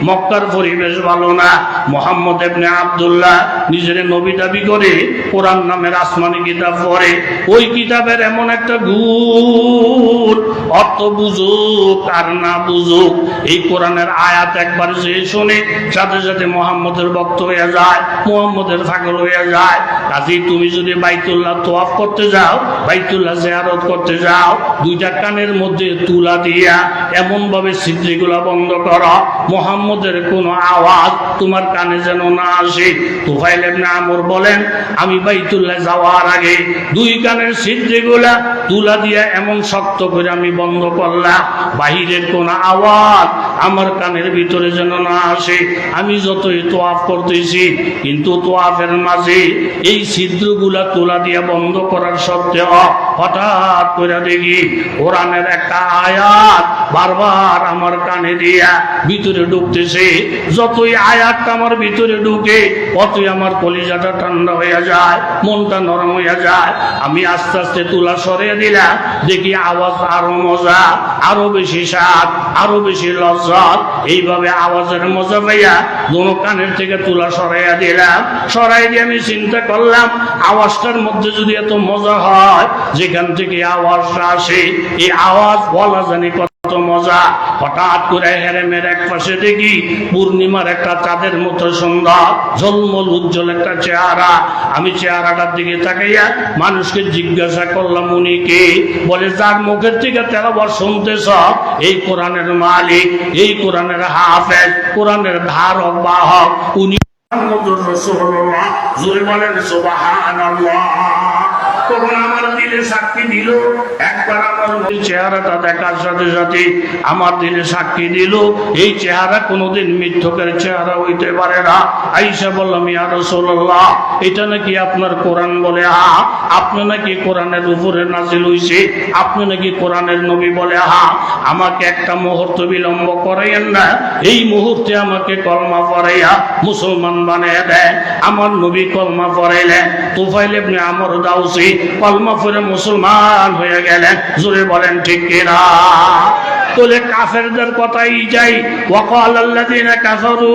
মক্কার পরিবেশ ভালো না। মুহাম্মদ ইবনে আব্দুল্লাহ নিজের নবী দাবি করে কোরআন নামের আসমানি কিতাব পড়ে। ওই কিতাবের এমন একটা গুণ, অর্থ বুঝুক আর না বুঝুক, এই কোরআনের আয়াত একবার যে শোনে সাথে সাথে মুহাম্মদের ভক্ত হয়ে যায়, মুহাম্মদের পাগল হয়ে যায়। কাজেই তুমি যদি বাইতুল্লাহ তওয়াফ করতে যাও, বাইতুল্লাহ জিয়ারত করতে যাও, 2টা কানের মধ্যে তুলা দিয়া এমন ভাবে ছিদ্রগুলা বন্ধ করো মুহাম্মদের কোনো আওয়াজ তোমার কানে যেন না আসে। তুফাইল ইবনে আমর বলেন, আমি বাইতুল্লাহ যাওয়ার আগে 2 কানের ছিদ্রগুলা তুলা দিয়া এমন শক্ত করে আমি বন্ধ করলাম, বাহিরের কোন আওয়াজ আমার কানের ভিতরে যেন না আসে। আমি যতই তোয়াফ করতেছি, কিন্তু তোয়াফের মাঝে এই ছিদ্রগুলা তুলা দিয়া বন্ধ করার সত্ত্বেও হঠাৎ করে দেখি কোরআনের একটা আয়াত বারবার আমার কানে দিয়া ভিতরে ঢুকতেছে। যতই আয়াতটা আমার ভিতরে ঢুকে, ততই আমার কলিজাটা ঠান্ডা হয়ে যায়, মনটা নরম হয়ে যায়। আমি আস্তে আস্তে তুলা সরিয়ে দিলাম, দেখি আওয়াজ আরো মজা, আরো বেশি স্বাদ, আরো বেশি লজ্জত। এইভাবে আওয়াজের মজা পাইয়া দোনো কানের থেকে তুলা সরাইয়া দিলাম। সরাই দিয়ে আমি চিন্তা করলাম, আওয়াজটার মধ্যে যদি এত মজা হয়, যেখান থেকে আওয়াজটা আসে এই আওয়াজ বলা জানি কত মজা। হঠাৎ করে হেরেমের এক পাশে দেখি পূর্ণিমার একটা চাঁদের মতো সুন্দর ঝলমল উজ্জ্বল একটা চেহারা। আমি চেহারাটার দিকে তাকাইয়া মানুষকে জিজ্ঞাসা করলাম, উনি কে? বলে, যার মুখের থেকে তেলাওয়াত শুনতেছ এই কোরআনের মালিক, এই কোরআনের হাফেজ, কোরআনের ধারক বাহক, উনি মুহাম্মদুর রাসূলুল্লাহ। জোরে বলেন সুবহানাল্লাহ। তখন আমার দিলে সাক্ষী দিল, একবার আমার চেহারাটা দেখার সাথে সাথে আমার দিলে সাক্ষী দিল, এই চেহারা কোনোদিন মিথ্যকের চেহারা হইতে পারে না। আয়েশা বললাম, ইয়া রাসূলুল্লাহ, এটা নাকি আপনার কোরআন? বলে, হ্যাঁ। আপনি নাকি কোরআনের উপরে নাজিল হইছে, আপনি নাকি কোরআনের নবী? বলে, হ্যাঁ। আমাকে একটা মুহূর্ত বিলম্ব করাইয়েন না, এই মুহূর্তে আমাকে কলমা পড়াইয়া মুসলমান বানিয়ে দেন। আমার নবী কলমা পড়াইলেন। তুফাইল ইবনে আমর দাউসী কলমা পড়ে মুসলমান হয়ে গেলেন। জোরে বলেন ঠিক কিনা? তোলে কাফেরদের কথাই যাই ওয়াকালাল্লাযিনা কাফারু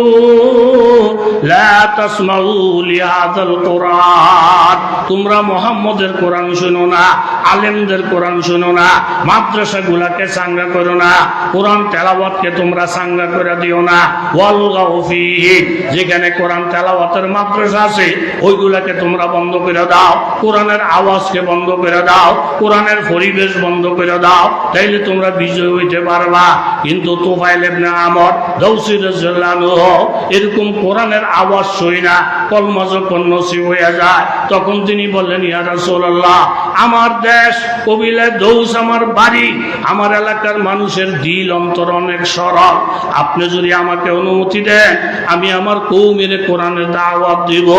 লা তাসমাউ লিহাযাল কুরআন তোমরা মুহাম্মদের কোরআন শোনো না আলেমদের কোরআন শোনো না মাদ্রাসাগুলোকে সাঙ্গা করো না কোরআন তেলাওয়াতকে তোমরা সাঙ্গা করে দিও না ওয়ালগাউ ফীহি যেখানে কোরআন তেলাওয়াতের মাদ্রাসা আছে ওইগুলাকে তোমরা বন্ধ করে দাও কোরআনের আওয়াজকে বন্ধ করে দাও কোরআনের পরিবেশ বন্ধ করে দাও তাইলে তোমরা বিজয় হইতে পারবা কিন্তু তুফাইল ইবনে আমর দৌসী রাদিয়াল্লাহু আনহু এরকম কোরআনের আওয়াজ শুনে না কলমা যখন নসিব হয়ে যায় তখন তিনি বললেন ইয়া রাসূলুল্লাহ আমার দেশ কবিলা দৌস আমার বাড়ি আমার এলাকার মানুষের দিল অন্তর অনেক সরল আপনি যদি আমাকে অনুমতি দেন আমি আমার কওমের কোরআনের দাওয়াত দিব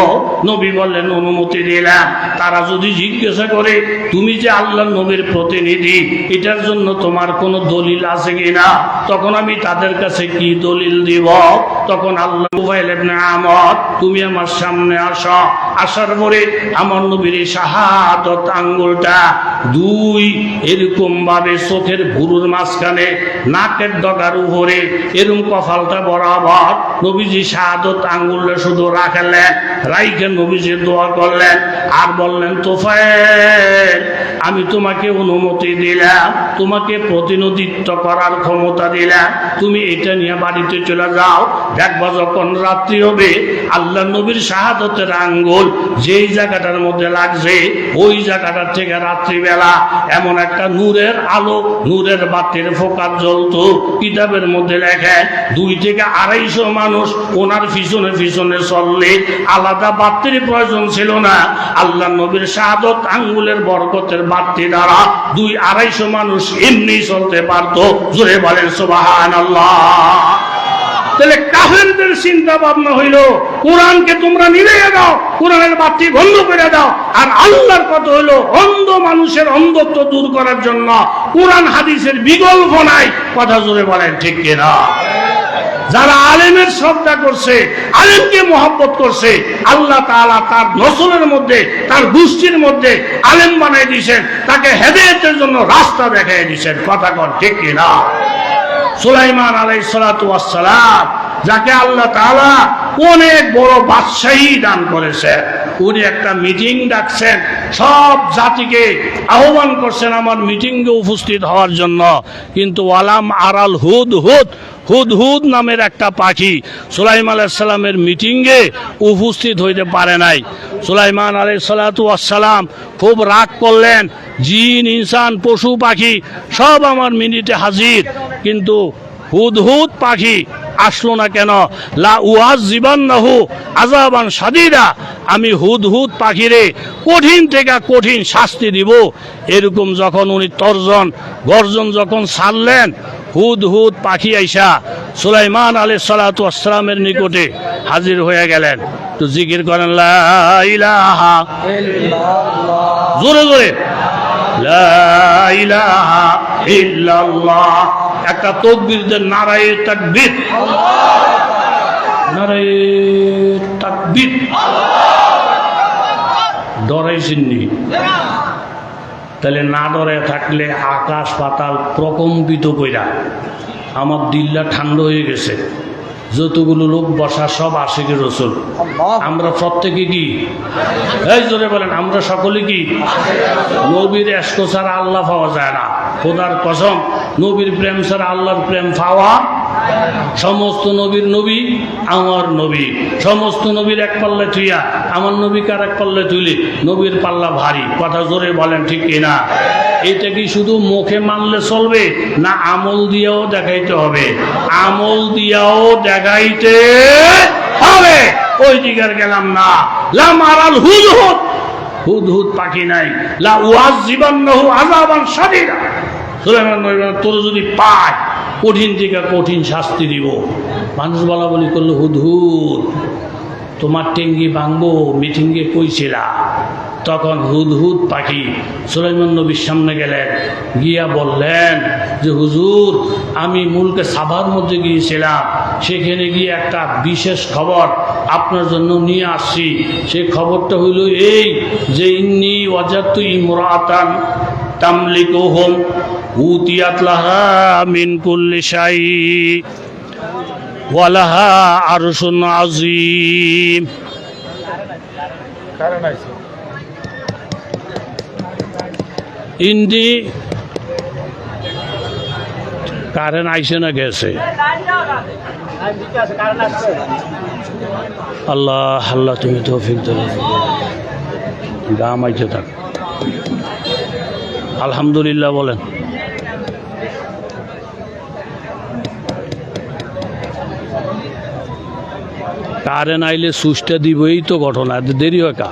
নবী বললেন অনুমতি দিলাম তারা যদি জিজ্ঞাসা করে তুমি যে আল্লাহর নবীর প্রতিনিধি এটার জন্য তোমার কোনো দলিল আছে কিনা তখন আমি তাদের কাছে কি দলিল দিব তখন আল্লাহ তুফাইল ইবনে আমর তুমি আমার সামনে আসো আসার পরে আমার নবীর শাহাদত আঙ্গুলটা দুই এরকম ভাবে চোখের ভুরুর মাঝখানে নাকের ডগার উপরে এরকম কপালটা বরাবর নবীজি শাহাদত আঙ্গুলটা শুধু রাখলেন রাইখে নবীজি দোয়া করলেন আর বললেন তুফাইল আমি তোমাকে অনুমতি দিলাম তোমাকে প্রতিনিধিত্ব করার ক্ষমতা দিলাম তুমি এটা নিয়ে বাড়িতে চলে যাও দেখবা যখন রাত্রি হবে আল্লাহ নবীর শাহাদতের আঙ্গুল যেই জায়গাটার মধ্যে লাগছে ওই জায়গাটার থেকে রাত্রিবেলা এমন একটা নূরের আলো নূরের বাতির ফোকাস জ্বলতো কিতাবের মধ্যে লেখে 2 থেকে 250 মানুষ ওনার পিছনে পিছনে চললে আলাদা বাতির প্রয়োজন ছিল না আল্লাহ নবীর শাহাদত আঙ্গুলের বরকতের বাতি দ্বারা 200-250 মানুষ এমনি চলতে পারতো জোরে বলেন সুবহানাল্লাহ তাহলে কাফেরদের চিন্তা ভাবনা হইল কোরআনকে তোমরা নিভিয়ে দাও কোরআনের বাতি বন্ধ করে দাও আর আল্লাহর কথা হইল অন্ধ মানুষের অন্ধত্ব দূর করার জন্য কোরআন হাদিসের বিকল্প নাই কথা জোরে বলেন ঠিক কিনা যারা আলেমের শ্রদ্ধা করছে আলেমকে মহব্বত করছে আল্লাহ তাআলা তার নসলের মধ্যে তার গোষ্ঠীর মধ্যে আলেম বানাই দিয়েছেন তাকে হেদায়েতের জন্য রাস্তা দেখাই দিয়েছেন কথা কন ঠিক কিনা সুলাইমান আলাইহিস সালাতু ওয়াস সালাম যাকে আল্লাহ তাআলা অনেক বড় বাদশাহী দান করেছে উনি একটা মিটিং ডাকছেন সব জাতিকে আহ্বান করছেন আমার মিটিংয়ে উপস্থিত হওয়ার জন্য কিন্তু ওয়ালাম আরাল হুদহুদ হুদহুদ নামের একটা পাখি সুলাইমান আলাইহিস সালামের মিটিংয়ে উপস্থিত হইতে পারে নাই সুলাইমান আলাইহিস সালাতু ওয়াস সালাম খুব রাগ করলেন জিন ইনসান পশু পাখি সব আমার মিনিটে হাজির কিন্তু হুদহুদ পাখি আসলো না কেন লা উয়াযিবান্নাহু আযাবান শাদীদা আমি হুদহুদ পাখিরে কঠিন থেকে কঠিন শাস্তি দিব এরকম যখন উনি গর্জন যখন ছাড়লেন হুদহুদ পাখি আইসা সুলাইমান আলাইহিস সালাতু ওয়াস সালামের নিকটে হাজির হয়ে গেলেন তো জিকির করেন লা ইলাহা ইল্লাল্লাহ জোরে জোরে লা ইলাহা ইল্লাল্লাহ একটা তাকবীর দেন নারায়ে তাকবীর নারায়ে তাকবীর ডরাইছেননি তাহলে না ডরে থাকলে আকাশ পাতাল প্রকম্পিত কইরা আমার দিলটা ঠান্ডা হয়ে গেছে যতগুলো লোক বসা সব আশিকের রাসূল আমরা প্রত্যেকে কি এই জোরে বলেন আমরা সকলে কি নবীর ইশক ছাড়া আল্লাহ পাওয়া যায় না খোদার কসম নবীর প্রেম ছাড়া আল্লাহর প্রেম পাওয়া সমস্ত নবীর নবী আমার নবী সমস্ত নবীর এক পাল্লা থুইয়া আমার নবীকে আর এক পাল্লা তুলি নবীর পাল্লা ভারী কথা জোরে বলেন ঠিক কিনা এটা কি শুধু মুখে মানলে চলবে না আমল দিয়েও দেখাইতে হবে আমল দিয়েও দেখাইতে হবে ওই দিকে গেলাম না লা মারাল হুদহুদ হুদহুদ পাখি নাই লা উয়াযিবান্নাহু আযাবান শাদীদা সুলাইমান তোর যদি পায় কঠিন থেকে কঠিন শাস্তি দিব মানুষ বলা বলি করলো হুদহুদ তোমার টেঙ্গি ভাঙবো মিটিংয়ে কইছিলা তখন হুদহুদ পাখি সুলাইমান নবীর সামনে গেলেন গিয়া বললেন যে হুজুর আমি মুলকে সাভার মধ্যে গিয়েছিলাম সেখানে গিয়ে একটা বিশেষ খবর আপনার জন্য নিয়ে আসছি সেই খবরটা হইল এই যে ইন্নী ওয়াজাদতু ইমরাতান তামলিকুহুম উতিয়াত লাহা মিন কুল্লি শাই ওয়া লাহা আরশুন আযীম। ইন্দি কারেন্ট আইসে না গেছে? আল্লাহ আল্লাহ তুমি তৌফিক দাও। গাম আইতে থাক। আলহামদুলিল্লাহ বলেন। কারেন্ট আইলে সুইচটা দিব, এই তো ঘটনা, দেরি হয় কা?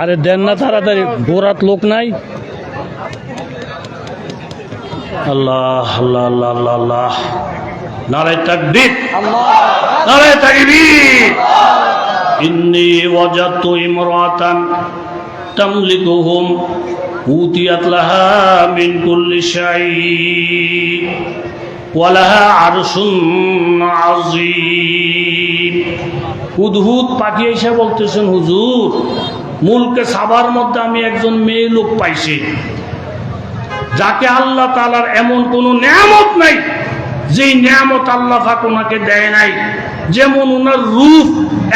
আরে দেন না তাড়াতাড়ি, বোরাত লোক নাই। আল্লাহ আল্লাহ আল্লাহ আল্লাহ আল্লাহ, নারায়ে তাকবীর, নারায়ে তাকবীর। ইন্নী ওয়াজাদতু ইমরাতান তামলিকুহুম উতিয়াত লাহা মিন কুল্লি শাই ওয়া লাহা আরশুন আযীম। হুদহুদ পাখি এসে বলতেছেন, হুজুর মুলকে সাবার মধ্যে আমি একজন মেয়ে লোক পাইছি, যাকে আল্লাহ তাআলার এমন কোনো নিয়ামত নাই যেই নিয়ামত আল্লাহ পাক ওনাকে দেয় নাই। যেমন ওনার রূপ,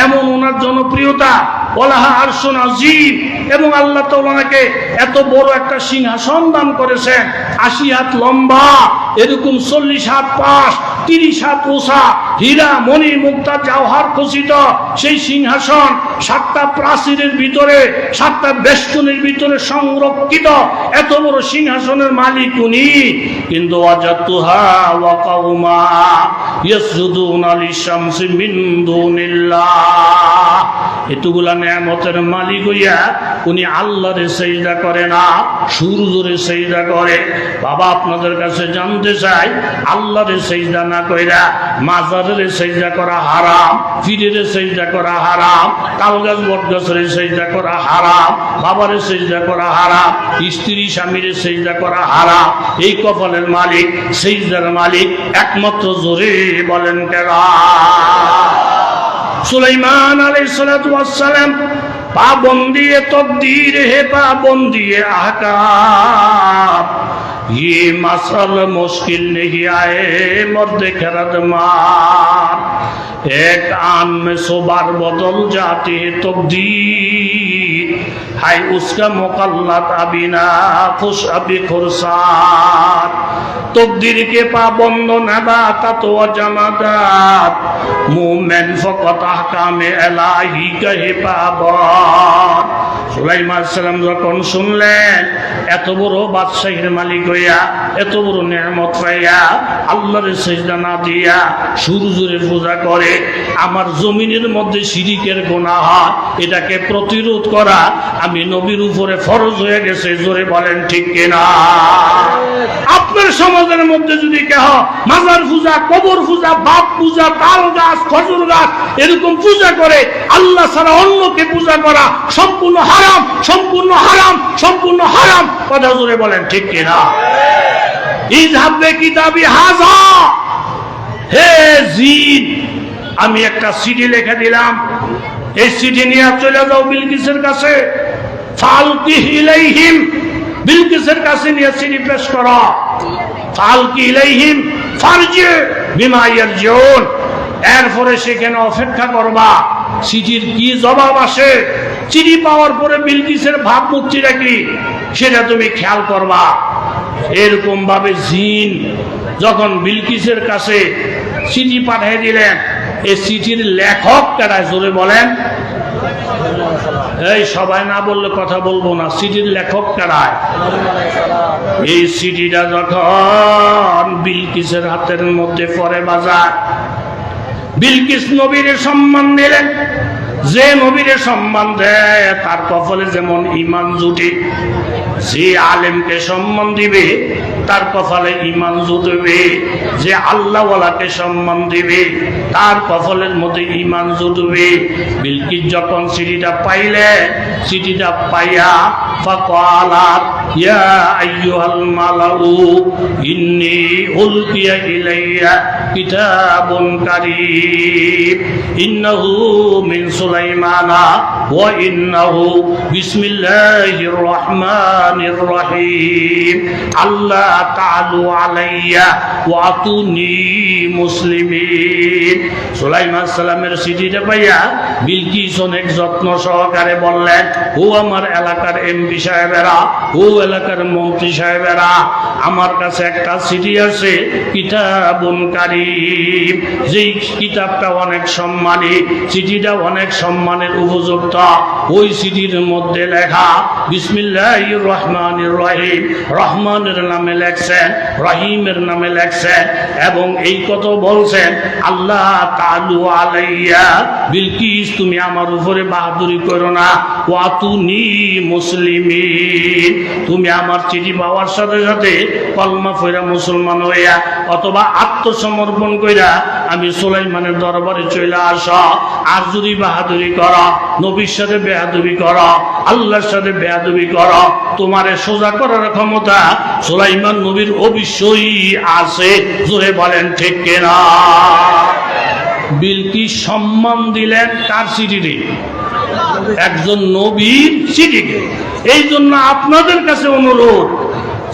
এমন ওনার জনপ্রিয়তা, ওয়ালাহা আরশুন আযীম, এবং আল্লাহ তাআলা ওনাকে এত বড় একটা সিংহাসন দান করেছেন, ৮০ হাত লম্বা, এরকম ৪০ হাত পাশ, ৩০ হাত উঁচা, হীরা মণি মুক্তা জওহর খচিত সেই সিংহাসন ৭টা প্রাচীরের ভিতরে, ৭টা বেষ্টনীর ভিতরে সংরক্ষিত এত বড় সিংহাসনের মালিক উনি। কিন্তু ওয়াজাতুহা ওয়া কাউমা ইয়াসজুদুনা লিশ-শামসি মিন দুনিল্লাহ, এতগুলা নেয়ামতের মালিক হইয়া উনি আল্লাহরে সিজদা করে না, সূর্যরে সিজদা করে। বাবা আপনাদের কাছে জানতে চাই, আল্লাহরে সিজদা না কইরা মাজারে সিজদা করা হারাম, পীরের সিজদা করা হারাম, তালগাছ বটগাছের সিজদা করা হারাম, বাবারে সিজদা করা হারাম, স্ত্রী স্বামীরে সিজদা করা হারাম। এই কপালের মালিক, সিজদার মালিক একমাত্র, জোরে বলেন কেরা? সুলাইমান আলাইহিস সালাতু ওয়াস সালাম পাবন্দিয়ে তকদীর হে পাবন্দিয়ে আহকাম, ये मसल मुश्किल नहीं आए मर्द खरद मार, एक आन में 100 बार बदल जाती है तकदीर, है उसका मुकल्लत अभी ना खुश अभी खुरसात, तकदीर के पाबंद नबातात व जमादात, मोमेन फकत अहकाम इलाही कहे पाबंद। সুলাইমান সালাম যখন শুনলেন এত বড় বাদশাহীর মালিক হইয়া, এত বড় নিয়ামত পাইয়া আল্লাহর সিজদা না দিয়া সূর্যের পূজা করে, আমার জমিনের মধ্যে শিরিকের গুনাহ হয়, এটাকে প্রতিরোধ করা আমি নবীর উপরে ফরজ হয়ে গেছে। জোরে বলেন ঠিক কিনা? আপনার সমাজের মধ্যে যদি কেহ মাজার পূজা, কবর পূজা, বাপ পূজা, তাল গাছ, খজুর গাছ এরকম পূজা করে, আল্লাহ ছাড়া অন্যকে পূজা করা সম্পূর্ণ হারাম, সম্পূর্ণ হারাম, সম্পূর্ণ হারাম। কথা জোরে বলেন ঠিক কিনা? ইযহাব বিকিতাবি হাযা, হে জিন, আমি একটা চিঠি লিখে দিলাম, এই চিঠি নিয়ে চলে যাও বিলকিসের কাছে। ফালকিহ ইলাইহিম, বিলকিসের কাছে নিয়ে চিঠি পেশ করো। ফালকি ইলাইহিম ফারজি বিমা ইয়ারজিউন, এরপরে সেখানে অপেক্ষা করবা চিঠির কি জবাব আসে। চিঠি পাওয়ার পরে বিলকিসের ভাবমূর্তিটা কি সেটা তুমি খেয়াল করবা। এরকম ভাবে জিন যখন বিলকিসের কাছে চিঠি পাঠিয়ে দিলেন, এই চিঠির লেখক কারা? জোরে বলেন। এই সবাই না বললে কথা বলবো না। চিঠির লেখক কারা? এই চিঠিটা যখন বিলকিসের হাতের মধ্যে পড়ে বাজার, বিলকিস নবীরে সম্মান দিলেন। যে নবীরে সম্মান দেয় তার কপালে যেমন ঈমান জুটে, যে আলেমকে সম্মান দিবে তার কপালে ঈমান জুটবে, যে আল্লাহওয়ালাকে সম্মান দিবে তার কপালের মধ্যে ঈমান জুটবে। বিলকিস যখন চিঠিটা পাইলে, চিঠিটা পাইয়া فقالت يا أيها الملأ إني ألقي إلي كتاب كريم إنه من سليمان وإنه بسم الله الرحمن الرحيم ألا تعلوا علي وأتوني মুসলিমিন। সুলাইমান সালামের চিঠিটা পাইয়া বিলকিস অনেক যত্ন সহকারে বললেন, ও আমার এলাকার এমপি সাহেবেরা, ও এলাকার মন্ত্রী সাহেবেরা, আমার কাছে একটা চিঠি আছে, কিতাবুন কারীম, যেই কিতাবটা অনেক সম্মানী, চিঠিটা অনেক সম্মানের উপযুক্ত। ওই চিঠির মধ্যে লেখা বিসমিল্লাহির রহমানির রহিম, রহমানের নামে লেখছেন, রহিমের নামে লেখছেন, এবং এই কথা বলছেন আল্লাহ তাআলু আলাইয়া, বিলকিস তুমি আমার উপরে বাহাদুরি করো না, ওয়াতুনি মুসলিমিন, তুমি আমার চিঠি পাওয়ার সাথে সাথে কলমা পড়া মুসলমান হইয়া অথবা আত্মসমর্পণ কইরা আমি সুলাইমানের দরবারে চলে আসো। আর যদি বাহাদুরি করো, নবীর সাথে বেয়াদবি করো, আল্লাহর সাথে বেয়াদবি করো, তোমারে সোজা করার ক্ষমতা সুলাইমান নবীর অবশ্যই আছে। জোরে বলেন ঠিক কিনা? বিলকিস সম্মান দিলেন কার চিঠিতে? একজন নবীর চিঠিকে। এই জন্য আপনাদের কাছে অনুরোধ,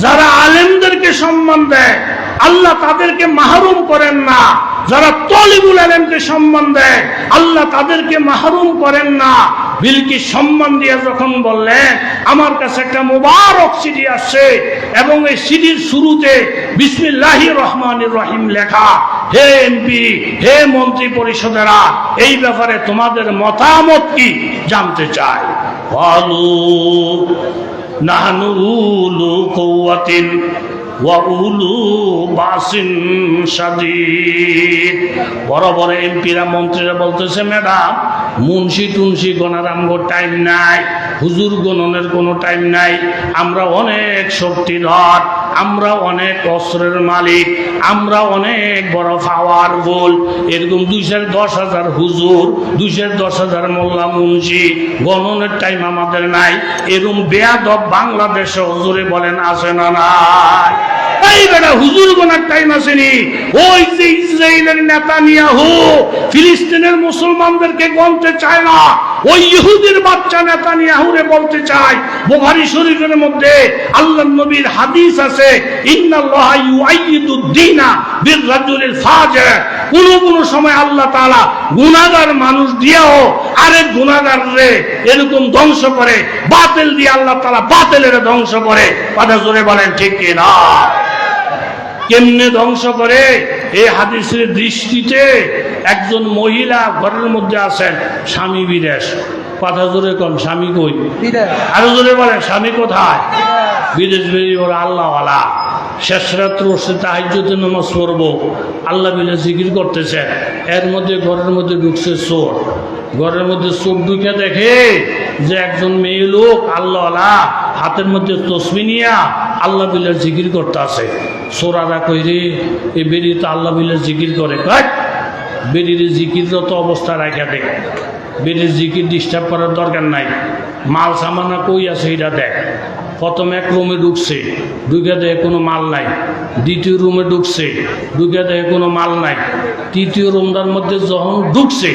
যারা আলেমদেরকে সম্মান দেয় আল্লাহ তাদেরকে মাহরুম করেন না, যারা তলিবুল আলেমকে সম্মান দেয় আল্লাহ তাদেরকে মাহরুম করেন না। বিলকিস সম্মান দিয়ে যখন বললেন আমার কাছে একটা মুবারক চিঠি আসছে এবং এই চিঠির শুরুতে বিসমিল্লাহির রহমানির রহিম লেখা, হে এমপি, হে মন্ত্রী পরিষদেরা, এই ব্যাপারে তোমাদের মতামত কি জানতে চাই। বলু নাহনু উলু কুওয়াতিন ওয়া উলু বাসিন শাদীদ। বড় বড় এমপিরা মন্ত্রীরা বলতেছে, ম্যাডাম মুন্সি টুন্সি গণার আমগো টাইম নাই, হুজুর গণনের কোনো টাইম নাই, আমরা অনেক শক্তিধর, আমরা অনেক অস্ত্রের মালিক, আমরা অনেক বড় পাওয়ারফুল, এরকম 210,000 হুজুর, 210,000 মোল্লা মুন্সি, গণনের টাইম আমাদের নাই। এরকম বেয়াদব বাংলাদেশে হুজুরে বলেন আছে না নাই? এই বেটা হুজুর গোনার টাইম আসেনি। ওই যে ইসরায়েলের নেতানিয়াহু ফিলিস্তিনের মুসলমানদেরকে গণতে চায় না, ওই ইহুদির বাচ্চা নেতানিয়াহুরে বলতে চায়। বুখারী শরীফের মধ্যে আল্লাহর নবীর হাদিস আছে, ইন্নাল্লাহা ইউআইয়িদুদ দীনা বির-রাজুলিল ফাজির। কোন সময় আল্লাহ তাআলা গুনাহগার মানুষ দিয়েও আরেক গুনাহগাররে এরকম ধ্বংস করে, বাতিল দিয়ে আল্লাহ তাআলা বাতিলের ধ্বংস করে। কথা জোরে বলেন ঠিক কি না? কেমনে ধ্বংস করে? এই হাদিসের দৃষ্টিতে একজন মহিলা ঘরের মধ্যে আছেন, স্বামী বিদেশ। কথা জোরে কম, স্বামী কই? আরো জোরে বলেন, স্বামী কোথায়? বিদেশ বেরিয়ে ওরা আল্লাহওয়ালা, শেষ রাত্র সে তাহাজ্জুদে নামাজ পড়বো, আল্লাহ বিলে জিকির করতেছে, এর মধ্যে ঘরের মধ্যে ঢুকছে চোর। ঘরের মধ্যে চোর ঢুকে দেখে যে একজন মেয়ে লোক আল্লাহওয়ালা হাতের মধ্যে তসবি নিয়া আল্লাহ বিলের জিকির করতে আছে। চোরারা কই রে, এই বেরিয়ে তো আল্লাহ বিলের জিকির করে। বেরিয়ে জিকিররত অবস্থা রাখা দেখ, বেরিয়ে জিকির ডিস্টার্ব করার দরকার নাই। মাল সামানা কই আছে এটা দেখ। প্রথম এক রুমে ঢুকছে, ঢুকে দেয় কোনো মাল নাই। দ্বিতীয় রুমে ঢুকছে, ঢুকে দেয় কোনো মাল নাই। তৃতীয় রুমটার মধ্যে যখন ঢুকছে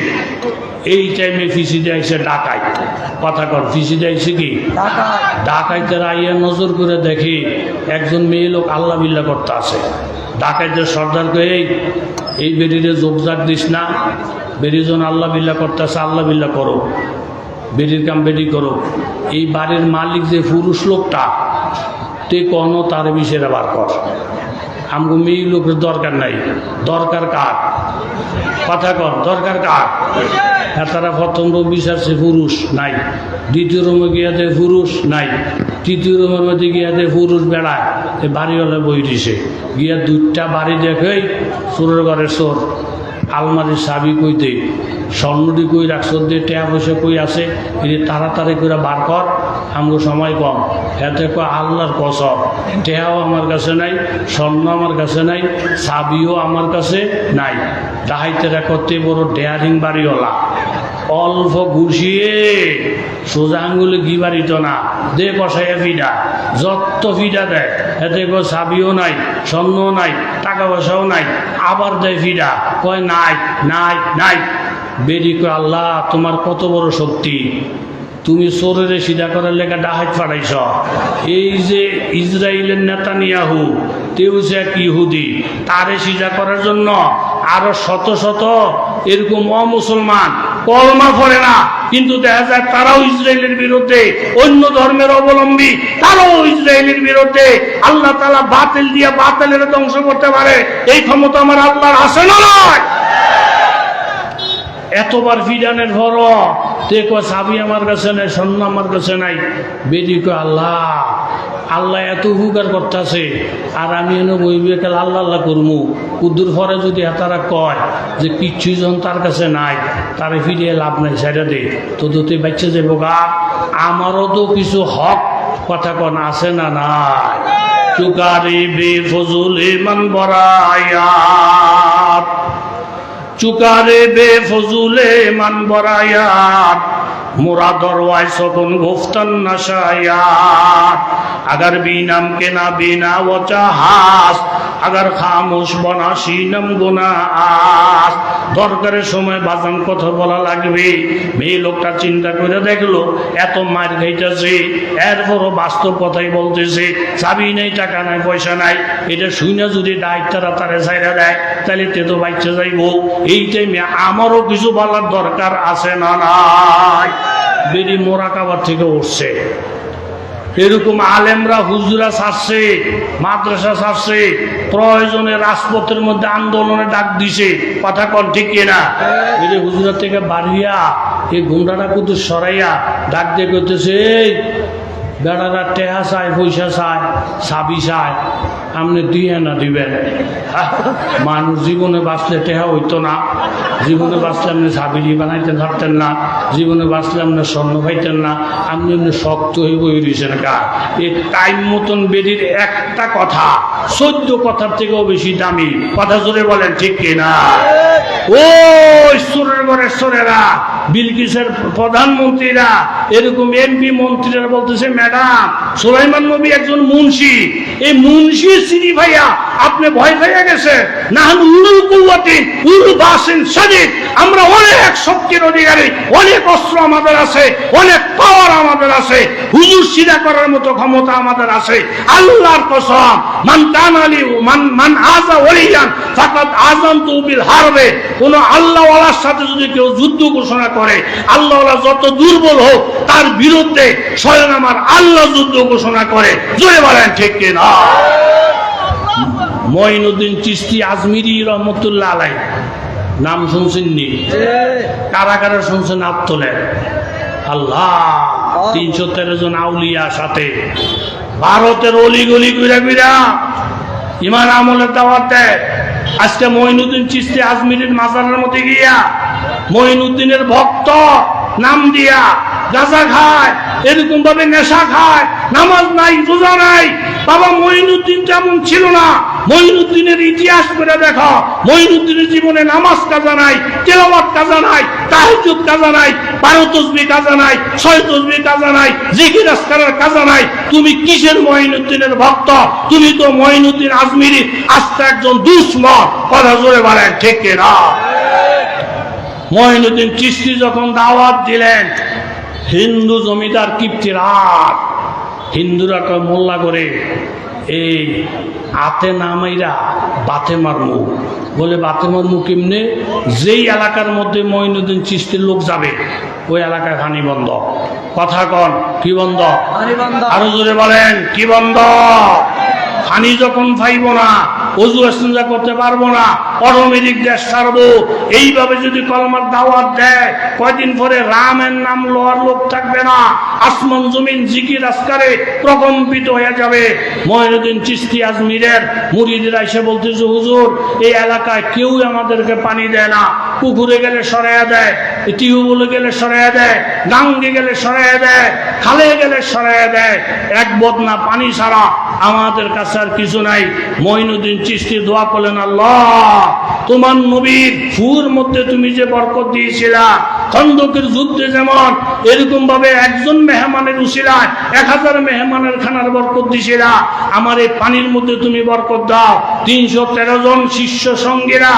এই টাইমে ফিসিতে আইসে ডাকাইত। কথা কর, ফিসিতে আইসে কি ডাকাইতের আইয়া নজর করে দেখি একজন মেয়ে লোক আল্লাহ বিল্লাহ করতে আছে। ডাকাইতের সর্দারকে এই বেরিয়ে যোগজাক দিস না, বেরিয়ে যখন আল্লাহ বিল্লাহ করতে আছে আল্লাহ বিল্লাহ করো, বেরির কাম বেরি করো। এই বাড়ির মালিক যে পুরুষ লোকটা তে কোনো তার বিষয়ে বার কর, আমগো মেয়ে লোকের দরকার নাই। দরকার কার? কথা কর, দরকার কার? তারা প্রথম রুম বিচারছে পুরুষ নাই, দ্বিতীয় রুমে গিয়া দেয় পুরুষ নাই, তৃতীয় রুমের মধ্যে গিয়া দেয় পুরুষ বেড়ায়। বাড়িওয়ালা বই দিছে, গিয়া 2টা বাড়ি দেখে চোরের ঘরে চোর, আলমারির চাবি কই দে, স্বর্ণটি কই রাখছ দে, টাকা পয়সা কই আছে, এটি তাড়াতাড়ি করে বার কর, আমগো সময় কম। এতে আল্লাহর কসম, টেহাও আমার কাছে নাই, স্বর্ণ আমার কাছে নাই, চাবিও আমার কাছে নাই। ডাহাইতেরা করতে বড় ডেয়ারিং বাড়িওয়ালা, অল্প ঘুষিয়ে সোজা আঙ্গুলে ঘি বাড়িত না, দে কষাইয়া ফিডা, যত ফিডা দেয় এতে কয় চাবিও নাই, স্বর্ণও নাই, টাকা পয়সাও নাই, আবার দেয় ফিডা, কয় নাই নাই নাই। বেরি কয় আল্লাহ তোমার কত বড় শক্তি, তুমি চোরের সিধা করার লেখা ডাহাত ফাটাইছ। এই যে ইসরায়েলের নেতানিয়াহু তেও যে এক ইহুদি, তারে সিধা করার জন্য আরো শত শত এরকম অমুসলমান কলমা পড়ে না, কিন্তু দেখা যায় তারাও ইসরায়েলের বিরুদ্ধে, অন্য ধর্মের অবলম্বী তারাও ইসরায়েলের বিরুদ্ধে। আল্লাহ তাআলা বাতিল দিয়ে বাতিলের ধ্বংস করতে পারে, এই ক্ষমতা আমার আল্লাহর আছে না নয়? এতবার ফিডানের ভর দেখো চাবি আমার কাছে নাই, স্বর্ণ আমার কাছে নাই। বেদি কয় আল্লাহ আল্লাহ এত উপকার করতেছে, আর আমি এনে বইবে কাল আল্লাহ আল্লাহ করমু। কুদ্দুর পরে যদি তারা কয় যে কিচ্ছু যখন তার কাছে নাই, তারে ফিরিয়ে লাভ নাই, সেটা দে তো দুটি বাচ্চা যে বোকা, আমারও তো কিছু হক কথা কন আছে না নাই? চুকারে বেফজুলে মান বরায়াত, চুকারে বেফজুলে মান বরায়াত, মোরা দরওয়ায় সকন গুফতান নশায়াত। अगर बीनम के ना बिना वो चाहास, अगर खामोश बना सीनम गुना आस। দরকারের সময় বাজান কথা বলা লাগবে। মেয়ে লোকটা চিন্তা করে দেখলো এত মার খাইতেছে, এরপরও বাস্তব কথাই বলতেছে, চাবি নেই, টাকা নাই, পয়সা নাই। এটা শুনে যদি দায়িত্বরা তারে ছাইরা দেয়, তাহলে তে তো বাচ্চা যাইব। এই টাইমে আমারও কিছু বলার দরকার আছে না নাই? বেরি মোরাকাবার থেকে উঠছে। এরকম আলেমরা হুজুরা ছাড়ছে, মাদ্রাসা ছাড়ছে, প্রয়োজনে রাজপথের মধ্যে আন্দোলনে ডাক দিছে। কথা কন ঠিক কিনা? এই যে হুজুরা থেকে বাড়িয়া এই গুন্ডাটা কুতুর সরাইয়া ডাক দিয়ে করতেছে, এই বেড়ারা টেহা চায়, পয়সা চায়, চাবি চায়, আপনি দিয়ে না দিবেন? মানুষ জীবনে বাঁচলে টেহা হইতো না, জীবনে বাঁচলে আপনি চাবি বানাইতে পারতেন না, জীবনে বাঁচলে আপনি স্বর্ণ পাইতেন না, আপনি এমনি শক্ত হয়ে বই দিয়েছেন। গা এই টাইম মতন বেরির একটা কথা 14 কথার থেকেও বেশি দামি। কথা জোরে বলেন ঠিক কিনা? ও ঈশ্বরের ঘরের সরেরা, বিলকিসের প্রধানমন্ত্রীরা, এরকম এমপি মন্ত্রীরা বলতেছে, ম্যাডাম সুলাইমান নবী একজন মুন্সি, এই মুন্সি চিনি ভাইয়া আপনি ভয় পেয়ে গেছে। না উলুল কুওয়াতিন উলুল বাসিন শাদীদ, আমরা অনেক শক্তির অধিকারী, অনেক অস্ত্র আমাদের আছে, অনেক পাওয়ার আমাদের আছে, হুজুর সিধা করার মতো ক্ষমতা আমাদের আছে। আল্লাহর কসম, মান কানালি মান আযা ওলিয়ান ফাকাদ আযানতু বিল হারবে। কোন আল্লাহ ওয়ালার সাথে যদি কেউ যুদ্ধ ঘোষণা করে, আল্লাহ ওয়ালা যত দুর্বল হোক তার বিরুদ্ধে স্বয়ং আমার আল্লাহ যুদ্ধ ঘোষণা করে। জোরে বলেন ঠিক কিনা? মঈনুদ্দিন চিশতি আজমিরি রহমতুল্লাহ আলাইহি নাম শুনছেন নি? কারাগারে শুনছেন? হাত তোলেন। আল্লাহ 313 জন আউলিয়া সাথে ভারতের অলিগলি ঘুরে ঘুরা ইমান আমলের দাওয়াত দেয়। আজকে মঈনুদ্দিন চিশতি আজমিরির মাজারের মধ্যে গিয়া মঈনুদ্দিনের ভক্ত নাম দিয়া গাঁজা খায়, এরকম ভাবে নেশা খায়, নামাজ নাই, রোজা নাই। বাবা মঈনুদ্দিন যেমন ছিল না, মঈনুদ্দিনের ইতিহাস করে দেখো, মঈনুদ্দিনের জীবনে নামাজ কাজা নাই, তেলাওয়াত কাজা নাই, তাহাজ্জুদ কাজা নাই, 12 তাসবিহ কাজা নাই, 6 তাসবিহ কাজা নাই, জিকির আজকারের কাজা নাই। তুমি কিসের মঈনুদ্দিনের ভক্ত? তুমি তো মঈনুদ্দিন আজমিরি আস্তে একজন দুশমন। কথা জোরে বলেন ঠিক কিনা? মঈনুদ্দিন চিশতি যখন দাওয়াত দিলেন, হিন্দু জমিদার কিপ্তিরাট, হিন্দুরা কয় মোল্লা করে এই আতে নামাইরা বাতে মারমু। বলে বাতে মারমু কেমনে? যেই এলাকার মধ্যে মঈনুদ্দিন চিশতির লোক যাবে ওই এলাকায় পানি বন্ধ। কথা কন কি বন্ধ? আরো জোরে বলেন কি বন্ধ? পানি যখন পাইব না, ওযু ইস্তেঞ্জা করতে পারবো না, অটোমেটিক দেশ ছাড়বো। এইভাবে যদি কলমার দাওয়াত দেয়, কয়দিন পরে রামের নাম লওয়ার লোক থাকবে না, আসমান জমিন জিকির আজকারে প্রকম্পিত হয়ে যাবে। মঈনুদ্দিন চিশতি আজমিরের মুরিদরা এসে বলতেছে, হুজুর এই এলাকায় কেউ আমাদেরকে পানি দেয় না, পুকুরে গেলে সরাইয়া দেয়, টিউবওয়েলে গেলে সরাইয়া দেয়, গাঙ্গে গেলে সরাইয়া দেয়, খালে গেলে সরাইয়া দেয়, এক বদনা পানি ছাড়া আমাদের কাছে আর কিছু নাই। মঈনুদ্দিন চিশতি দোয়া করলেন, আল্লাহ তোমার নবীর ফুর মধ্যে তুমি যে বরকত দিয়েছিলা, খন্দকের যুদ্ধে যেমন এরকম ভাবে একজন মেহমানের উসিলায় 1000 মেহমানের খানার বরকত দিয়েছিলা, আমার এই পানির মধ্যে তুমি বরকত দাও। 313 জন শিষ্য সঙ্গীরা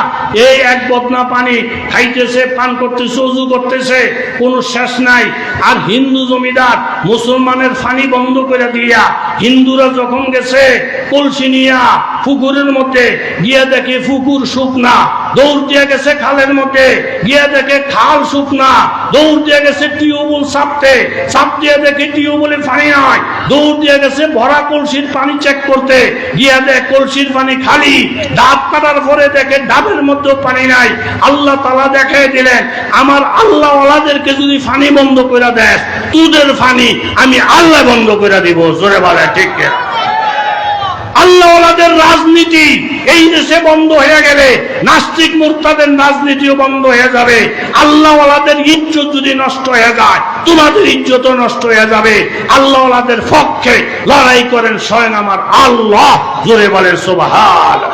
এই এক বদনা পানি খাইতেছে, পান করতেছে, ওযু করতেছে, কোনো শেষ নাই। আর হিন্দু জমিদার মুসলমানের পানি বন্ধ করে দিয়া হিন্দুরা যখন গেছে কলসি নিয়া পুকুরের মধ্যে গিয়ে দেখে পুকুর শুকনা, দৌড় দিয়ে গেছে খালের মধ্যে গিয়ে দেখে খাল শুকনা, দৌড় দিয়ে গেছে টিউবওয়েল চাপতে, চাপ দিয়ে দেখে টিউবওয়েলে পানি নাই, দৌড় দিয়ে গেছে ভরা কলসির পানি চেক করতে, গিয়ে দেখ কলসির পানি খালি, ডাব কাটার পরে দেখে ডাবের মধ্যেও পানি নাই। আল্লাহ তাআলা দেখাই দিলেন, আমার আল্লাহ ওয়ালাদেরকে যদি পানি বন্ধ করে দেয়, তোদের পানি আমি আল্লাহ বন্ধ করে দিব। জোরে বলে ঠিক কিনা? আল্লাহ ওয়ালাদের রাজনীতি এই দেশে বন্ধ হয়ে গেলে নাস্তিক মুরতাদের রাজনীতিও বন্ধ হয়ে যাবে। আল্লাহ ওয়ালাদের ইজ্জত যদি নষ্ট হয়ে যায়, তোমাদের ইজ্জতও নষ্ট হয়ে যাবে। আল্লাহ ওয়ালাদের পক্ষে লড়াই করেন স্বয়ং আমার আল্লাহ। জোরে বলেন সুবহানাল্লাহ।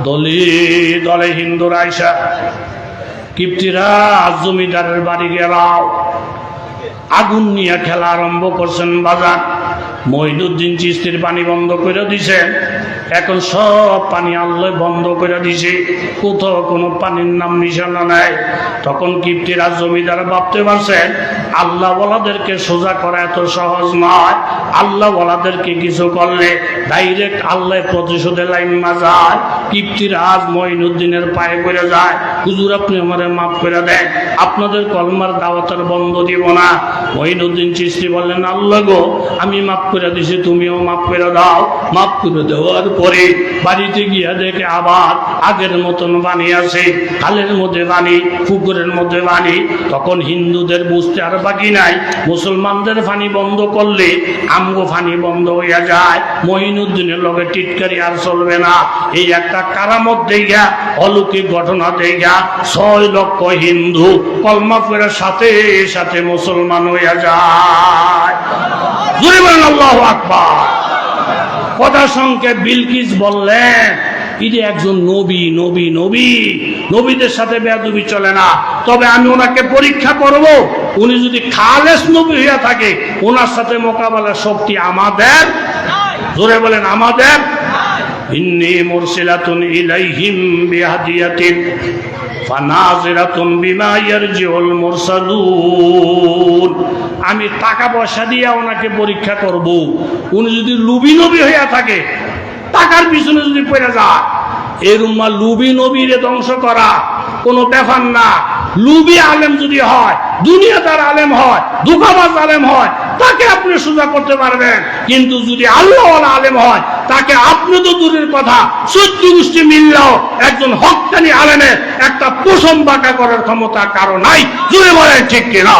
দলে দলে হিন্দুরা আইসা কিপ্তিরা জমিদারের বাড়ি গেলাও, আগুন নিয়ে খেলা আরম্ভ করছেন বাজার। মঈনুদ্দিন চিশতির পানি বন্ধ করে দিছেন, এখন সব পানি আল্লাহ বন্ধ করে দিছে, কোথাও কোনো পানির নাম নিশানা নাই। তখন কিপ্তিরা জমিদার ভাবতে পারছেন আল্লাহ ওয়ালাদেরকে সোজা করা এত সহজ নয়। আল্লাহ ওয়ালাদেরকে কিছু করলে ডাইরেক্ট আল্লাহ প্রতিশোধে লাইমা যায়। কিপ্তিরা আজ মঈনুদ্দিনের পায়ে পড়ে যায়, হুজুর আপনি আমারে মাফ করে দেন, আপনাদের কলমার দাওয়াতের বন্ধ দিব না। মঈনুদ্দিন চিশতি বললেন, আল্লাহ গো আমি মাফ করে দিছি, তুমিও মাফ করে দাও। মাফ করে দেওয়ার পরে বাড়িতে গিয়া দেখে আবার আগের মতন পানি আছে, খালের মধ্যে পানি, পুকুরের মধ্যে পানি। তখন হিন্দুদের বুঝতে আর বাকি নাই, মুসলমানদের পানি বন্ধ করলে আমগো পানি বন্ধ হইয়া যায়, মঈনুদ্দিনের লগে টিটকারি আর চলবে না। এই একটা কারামত দেইয়া, অলৌকিক ঘটনা দেইয়া 6 লক্ষ হিন্দু কলমা পড়ার সাথে সাথে মুসলমান হইয়া যায়। জোরে বলেন আল্লাহু আকবার। কথা সংক্ষেপ বিলকিস বললেন, ইনি একজন নবী, নবী নবী নবীদের সাথে বেয়াদবি চলে না। তবে আমি ওনাকে পরীক্ষা করব, উনি যদি খালেস নবী হইয়া থাকে, ওনার সাথে মোকাবেলার শক্তি আমাদের। জোরে বলেন আমাদের। ইন্নী মুরসিলাতুন ইলাইহিম বিহাদিয়াতিন ফানাজিরাতুন বিমা ইয়ারজিউল মুরসালুন। আমি টাকা পয়সা দিয়ে ওনাকে পরীক্ষা করব। উনি যদি লুবি নবী হইয়া থাকে, টাকার পিছনে যদি পড়ে যায়, এর উম্মাহ লুবি নবীরে ধ্বংস করা কোনো ব্যাপার না। লুবি আলেম যদি হয়, দুনিয়াদার আলেম হয়, ধোঁকাবাজ আলেম হয়, তাকে আপনি সোজা করতে পারবেন। কিন্তু যদি আল্লাহওয়ালা আলেম হয়, তাকে আপনি তো দূরের কথা, 14 গোষ্ঠী মিললেও একজন হক্কানি আলেমের একটা পোষণ বাঁকা করার ক্ষমতা কারো নাই। জুড়ে বলেন ঠিক কিনা?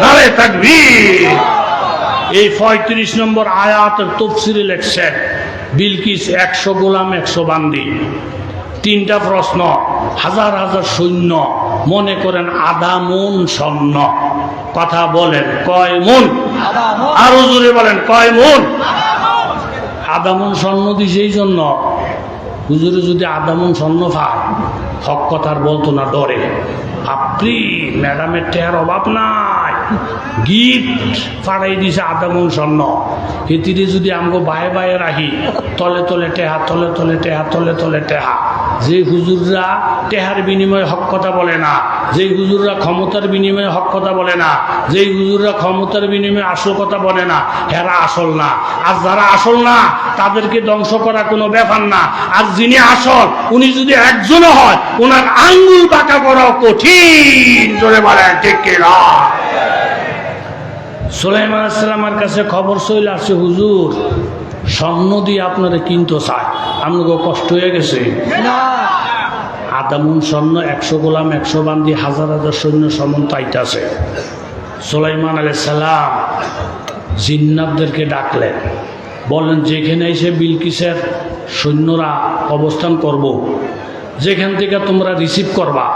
নারে তাকবীর। এই 35 নম্বর আয়াতের তাফসীরে লেখছেন বিলকিস 100 গোলাম 100 বান্দি, 3টা প্রশ্ন, হাজার হাজার সৈন্য, মনে করেন আধা মন স্বর্ণ। কথা বলেন কয় মন? আরো জোরে বলেন কয় মন? আধা মন স্বর্ণ দিছে এই জন্য, হুজুরে যদি আধা মন স্বর্ণ পায়, হক কথার বলতো না, ডরে। আপনি ম্যাডামের টেহার অভাব নাই, গিফট পাড়াই দিছে আধা মন স্বর্ণ। এটিরে যদি আমগো বায়ে বায়ে রাখি, তলে তলে টেহা, তলে তলে টেহা, তলে তলে টেহা। যে হুজুররা টেহার বিনিময়ে হক কথা বলে না, যে হুজুররা ক্ষমতার বিনিময়ে হক কথা বলে না, যে হুজুররা ক্ষমতার বিনিময়ে আসল কথা বলে না, এরা আসল না। আর যারা আসল না, তাদেরকে ধ্বংস করা কোনো ব্যাপার না। আর যিনি আসল, উনি যদি একজনও হয়, ওনার আঙ্গুল বাঁকা করাও কঠিন। জোরে বলেন ঠিক কিনা? সুলাইমান আলাইহিস সালামের কাছে খবর চলে আসছে, হুজুর স্বর্ণ দিয়ে আপনারা কিনতে চায়, আপনাকে কষ্ট হয়ে গেছে। আধা মন স্বর্ণ, 100 গোলাম 100 বান্দি, হাজার হাজার সৈন্য সমন্ত আইতাছে। সুলাইমান আলাইহিস সালাম জিন্নাতদেরকে ডাকলেন, বলেন যেখানে এসে বিলকিসের সৈন্যরা অবস্থান করব, যেখান থেকে তোমরা রিসিভ করবা,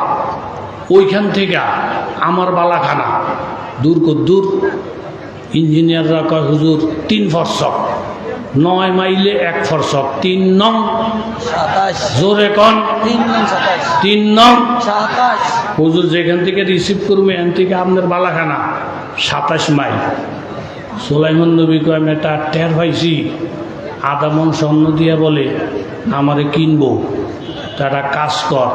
ওইখান থেকে আমার বালাখানা দূর কদ্দূর? ইঞ্জিনিয়াররা কয় হুজুর 3 ফরসক। 9 মাইলে 1 ফরসক 3 নং 27 জোরে কন 3 নং 27 3 নং 27 হুজুর যেখান থেকে রিসিভ করবে এখান থেকে আপনার বালাখানা 27 মাইল। সুলাইমান নবী কয় আমি একটা টের পাইছি, আধা মন স্বর্ণ দিয়া বলে আমারে কিনবো, তারা কাজ কর,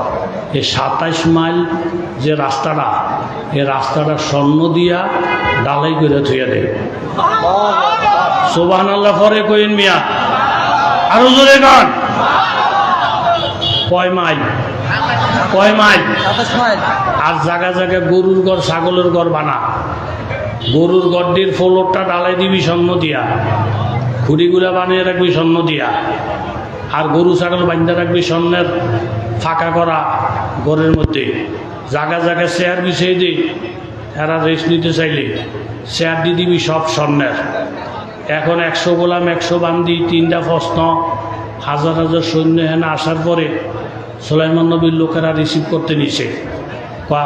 এই 27 মাইল যে রাস্তাটা, এই রাস্তাটা স্বর্ণ দিয়া ডালাই করে থুয়ে দে। সুবহানাল্লাহ পরে কইন মিয়া, আরো জোরে গান। কয় মাইল? কয় মাইল? 27 মাইল। আর জায়গা জায়গায় গরুর ঘর ছাগলের ঘর বানা, গরুর গড্ডির ফ্লোরটা ডালাই দিবি স্বর্ণ দিয়া, খুঁড়িগুলা বানিয়ে রাখবি স্বর্ণ দিয়া, আর গরু ছাগল বান্ধা রাখবি স্বর্ণের ফাঁকা করা ঘরের মধ্যে। জায়গা জায়গায় চেয়ার বিছিয়ে দিই, এরা রেস্ট নিতে চাইলে চেয়ার দিয়ে দিবি সব স্বর্ণের। এখন 100 গোলাম 100 বান্দি, 3টা প্রশ্ন, হাজার হাজার সৈন্য এখানে আসার পরে সুলাইমান নবীর লোকেরা রিসিভ করতে নিছে।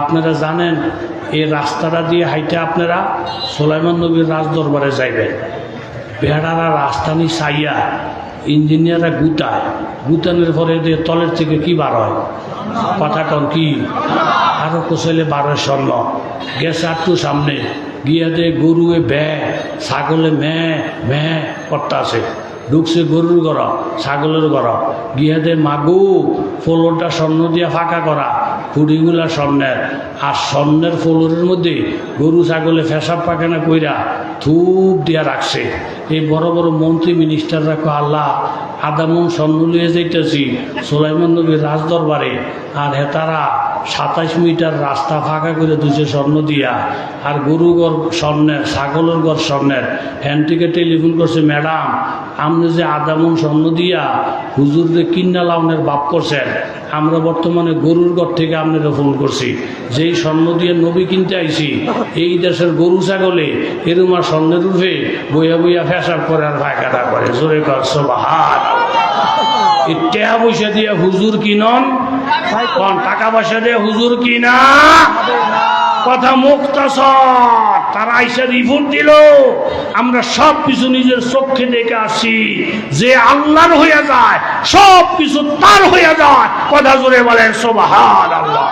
আপনারা জানেন এই রাস্তাটা দিয়ে হাইটে আপনারা সুলাইমান নবীর রাজদরবারে যাইবেন। বেড়ারা রাস্তানি চাইয়া ইঞ্জিনিয়াররা গুতায়, গুতানোর পরে যে তলের থেকে কি বার হয়, কথা কন কি, আরো কোসাইলে বার হয় স্বর্ণ। গেছে একটু সামনে গিয়া দে গরুয়ে ব্যা, ছাগলে ম্যা করতে আছে, ঢুকছে গরুর ঘর ছাগলের ঘর, গিয়া দে মাগু ফ্লোরটা স্বর্ণ দিয়া ফাঁকা করা, খুঁড়িগুলা স্বর্ণের, আর স্বর্ণের ফ্লোরের মধ্যে গরু ছাগলে ফেসাব পাখানা কইরা থুপ দিয়া রাখছে। এই বড় বড় মন্ত্রী মিনিস্টাররা কো আল্লাহ আধা মন স্বর্ণ লিয়ে যাইতেছি সুলাইমান নবীর রাজদরবারে, আর হেতারা 27 মিটার রাস্তা ফাঁকা করে দিচ্ছে স্বর্ণ দিয়া, আর গরু ঘর স্বর্ণের, ছাগলের ঘর স্বর্ণের। হ্যান থেকে টেলিফোন করছে, ম্যাডাম আপনি যে আধা মন স্বর্ণ দিয়া হুজুরদের কিন্না লাউনের বাপ করছেন, আমরা বর্তমানে গরুর ঘর থেকে আপনারা ফোন করছি, যেই স্বর্ণ দিয়ে নবী কিনতে আইছি, এই দেশের গরু ছাগলে এরুমা স্বর্ণের রূপে বইয়া বইয়া ফেসার করে আর পায়খানা করে। জোরে কর সুবহান। এই টাকা পয়সা দিয়ে হুজুর কিনন, কোন টাকা পয়সা দিয়ে হুজুর কিনা, কথা মুক্তাসর। তারা আইসা রিপোর্ট দিল, আমরা সব কিছু নিজের চোখে দেখে আসি, যে আল্লাহর হইয়া যায় সব কিছু তার হইয়া যায়। কথা জোরে বলেন সুবহানাল্লাহ।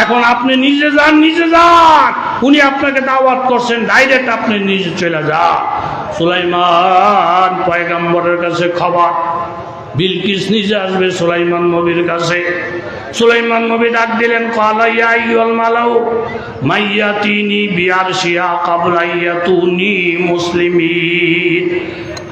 এখন আপনি নিজে যান, উনি আপনাকে দাওয়াত করছেন, ডাইরেক্ট আপনি নিজে চলে যান। সুলাইমান পয়গম্বরের কাছে খবর, বিলকিস নিজে আসবে সুলাইমান নবীর কাছে। সুলাইমান নবী ডাক দিলেন, ক্বালা ইয়া আইয়ুহাল মালাউ মাইয়াতিনি বিআরশিয়া ক্বাবলা ইয়াতুনি মুসলিমিন।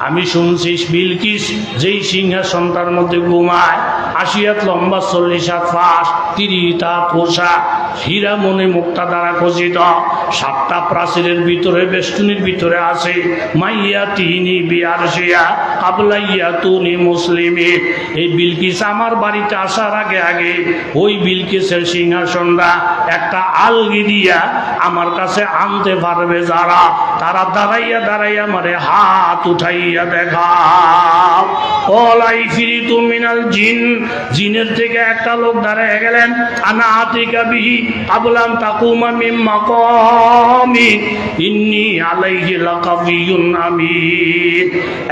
আমি শুনছি বিলকিস যেই সিংহাসনটার মধ্যে ঘুমায়, 80 হাত লম্বা, 40 হাত ফাঁস, 30 হাত পোশাক, হীরা মনে মুক্তা দ্বারা খচিত, 7টা প্রাচীরের ভিতরে বেষ্টনীর ভিতরে আছে মাইয়াতিনি বিআরশিয়া ক্বাবলা ইয়াতুনি মুসলিমিন। এই বিলকিস আমার বাড়িতে আসার আগে আগে ওই বিলকিসের সিংহাসনটা একটা আলগি দিয়া আমার কাছে আনতে পারবে যারা, তারা দাঁড়াইয়া দাঁড়াইয়া আমারে হাত উঠাইয়া দেখাও। ওলাই ফিরিতু মিনাল জিন, জিনের থেকে একটা লোক দাঁড়াইয়া গেলেন, আনা আতিকা বিহি ক্বাবলা তাকুমা মিন মাকামি ইন্নী আলাইহি লাকাবিয়ুন আমিন।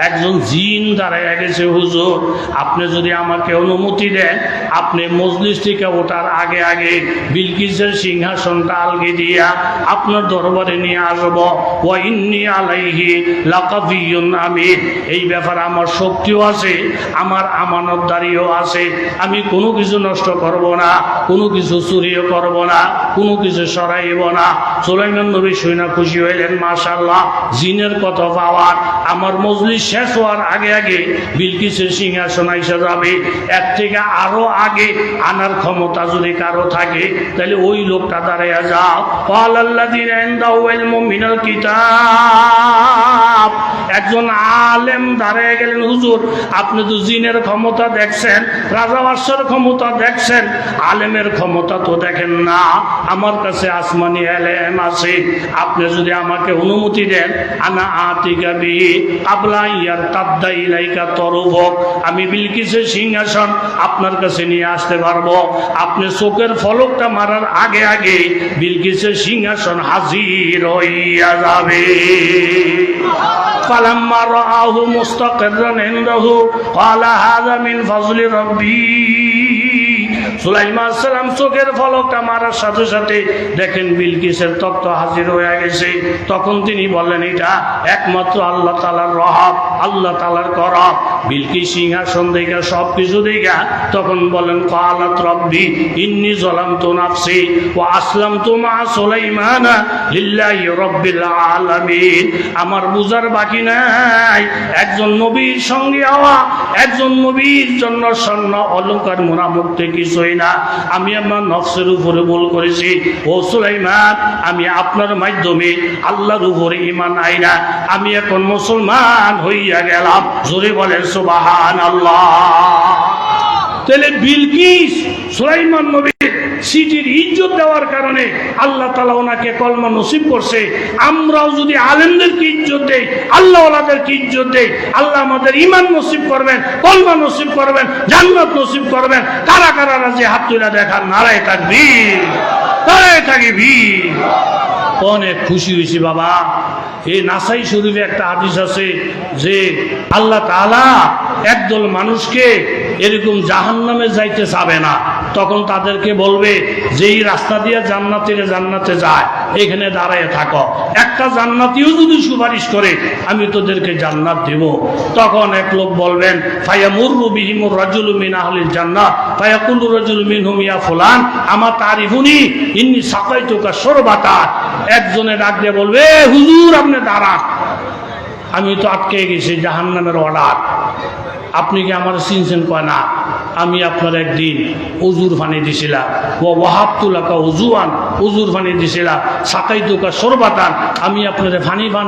একজন জিন দাঁড়াইয়া গেছে, হুজুর আপনি যদি আমাকে অনুমতি দেন, আপনি মজলিস থেকে ওঠার আগে আগে বিলকিসের সিংহাসনটা আলগি দিয়া আপনার দরবারে নিয়ে আসব। ওয়া ইন্নী আলাইহি লাকাবিয়ুন আমিন। এই ব্যাপারে আমার শক্তিও আছে, আমার আমানতদারিও আছে, আমি কোনো কিছু নষ্ট করব না, কোনো কিছু চুরিও করব না, কোনো কিছু সরাইব না। সুলাইমান নবী শুনে খুশি হইলেন, মাশাআল্লাহ জিনের কত পাওয়ার। আমার মজলিস শেষ হওয়ার আগে আগে বিলকিসের সিংহাসন আইসা যাবে। এর থেকে আরো আগে আনার ক্ষমতা যদি কারো থাকে তাহলে ওই লোকটা দাঁড়াইয়া যাও। ক্বালাল্লাযীনা ইনদাহু ইলমু মিনাল কিতাব। একজন আলেম দাঁড়াইয়া গেলেন, হুজুর আপনি তো জিনের ক্ষমতা দেখছেন, রাজা বাদশার ক্ষমতা দেখছেন, আলেমের ক্ষমতা তো দেখেন না। আমার কাছে আসমানি আলেম আছে, আপনি যদি আমাকে অনুমতি দেন, আনা আতিকা বিহি ক্বাবলা ইয়ারতাদ্দা ইলাইকা তরফুক, আমি বিলকিসের সিংহাসন আপনার কাছে নিয়ে আসতে পারবো। আপনি চোখের ফলকটা মারার আগে আগে বিলকিসের সিংহাসন হাজির হইয়া যাবে। فلما رآه مستقرا عنده قال هذا من فضل ربي সুলাইমান সালাম চোখের ফলকটা মারার সাথে সাথে দেখেন বিলকিসের তত্ত্ব হাজির হয়ে গেছে। তখন তিনি বললেন এটা একমাত্র আল্লাহ তাআলার রহম, আল্লাহ তাআলার করম। বিলকিস সিংহাসন দেখা সবকিছু দেখা তখন বলেন ক্বালাত রব্বি ইন্নী যালামতু নাফসি ওয়া আসলামতু মা সুলাইমানা লিল্লাহি রাব্বিল আলামিন। আমার বুঝার বাকি নাই, একজন নবীর সঙ্গে হওয়া, একজন নবীর জন্য স্বর্ণ অলংকার মোনামুক্তি কিছুই না। আমি আমার নফসের উপরে ভুল করেছি। ও সুলাইমান, আমি আপনার মাধ্যমে আল্লাহর উপরে ঈমান আইনা আমি এখন মুসলমান হইয়া গেলাম। জোরে বলেন সুবহানাল্লাহ। তাহলে বিলকিস সুলাইমান নবীর সিটির ইজ্জত দেওয়ার কারণে আল্লাহ তাআলা ওনাকে কলমা নসিব করছে। আমরাও যদি আলেমদেরকে ইজ্জত দেই, আল্লাহ ওয়ালাদেরকে ইজ্জত দেই, আল্লাহ আমাদের ঈমান নসিব করবেন, কলমা নসিব করবেন, জান্নাত নসিব করবেন। কারা কারা রাজি হাত তুলে দেখান নারায়ে তাকবীর, নারায়ে তাকবীর। অনেক খুশি হয়েছি বাবা। এই নাসাই শরীফে একটা হাদিস আছে যে আল্লাহ তাআলা একদল মানুষকে এরকম জাহান্নামে যাইতে চাবে না, তখন তাদেরকে বলবে যে এই রাস্তা দিয়ে জান্নাতে যায়, এখানে দাঁড়ায় থাকো, একটা জান্নাতীও যদি সুপারিশ করে আমি তোদেরকে জান্নাত দেব। তখন এক লোক বলবেন ফায়ামুরু বিহিমুর রাজুলু মিন আহলিল জান্নাহ ফায়াকুলু রাজুলু মিনহুম ইয়া ফুলান আমা তারিফুনি ইন্নী সাকাইতুকা শরবাতা। একজনে ডাক দিয়ে বলবে হুজুর আপনি দাঁড়ান, আমি তো আটকে গেছি জাহান্নামের অর্ডার, আপনি কি আমার চিনছেন? কয় না, আমি আপনার একদিন উজুর পানি দিছিলাম, ও ওয়াহাবতুলাকা উজুয়ান, উজুর পানি দিছিলাম, সাকাইতুকা শরবাতান, আমি আপনার পানি পান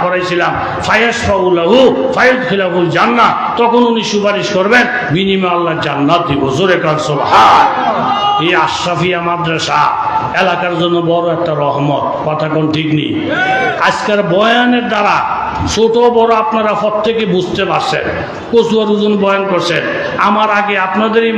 করাইছিলাম, ফায়াশফাউলাহু ফায়াদখিলাহুল জান্নাহ, তখন উনি সুপারিশ করবেন, বিনিময়ে আল্লাহ জান্নাত দিব। জোরে কান সুবহান। এই আশরাফিয়া মাদ্রাসা এলাকার জন্য বড় একটা রহমত, কথা কোন ঠিক নেই। আজকের বয়ানের দ্বারা ছোট বড় আপনারা প্রত্যেকে বুঝতে পারছেন। কচুয়ার ওজন বয়ান করছেন, আমার আগে আপনাদেরই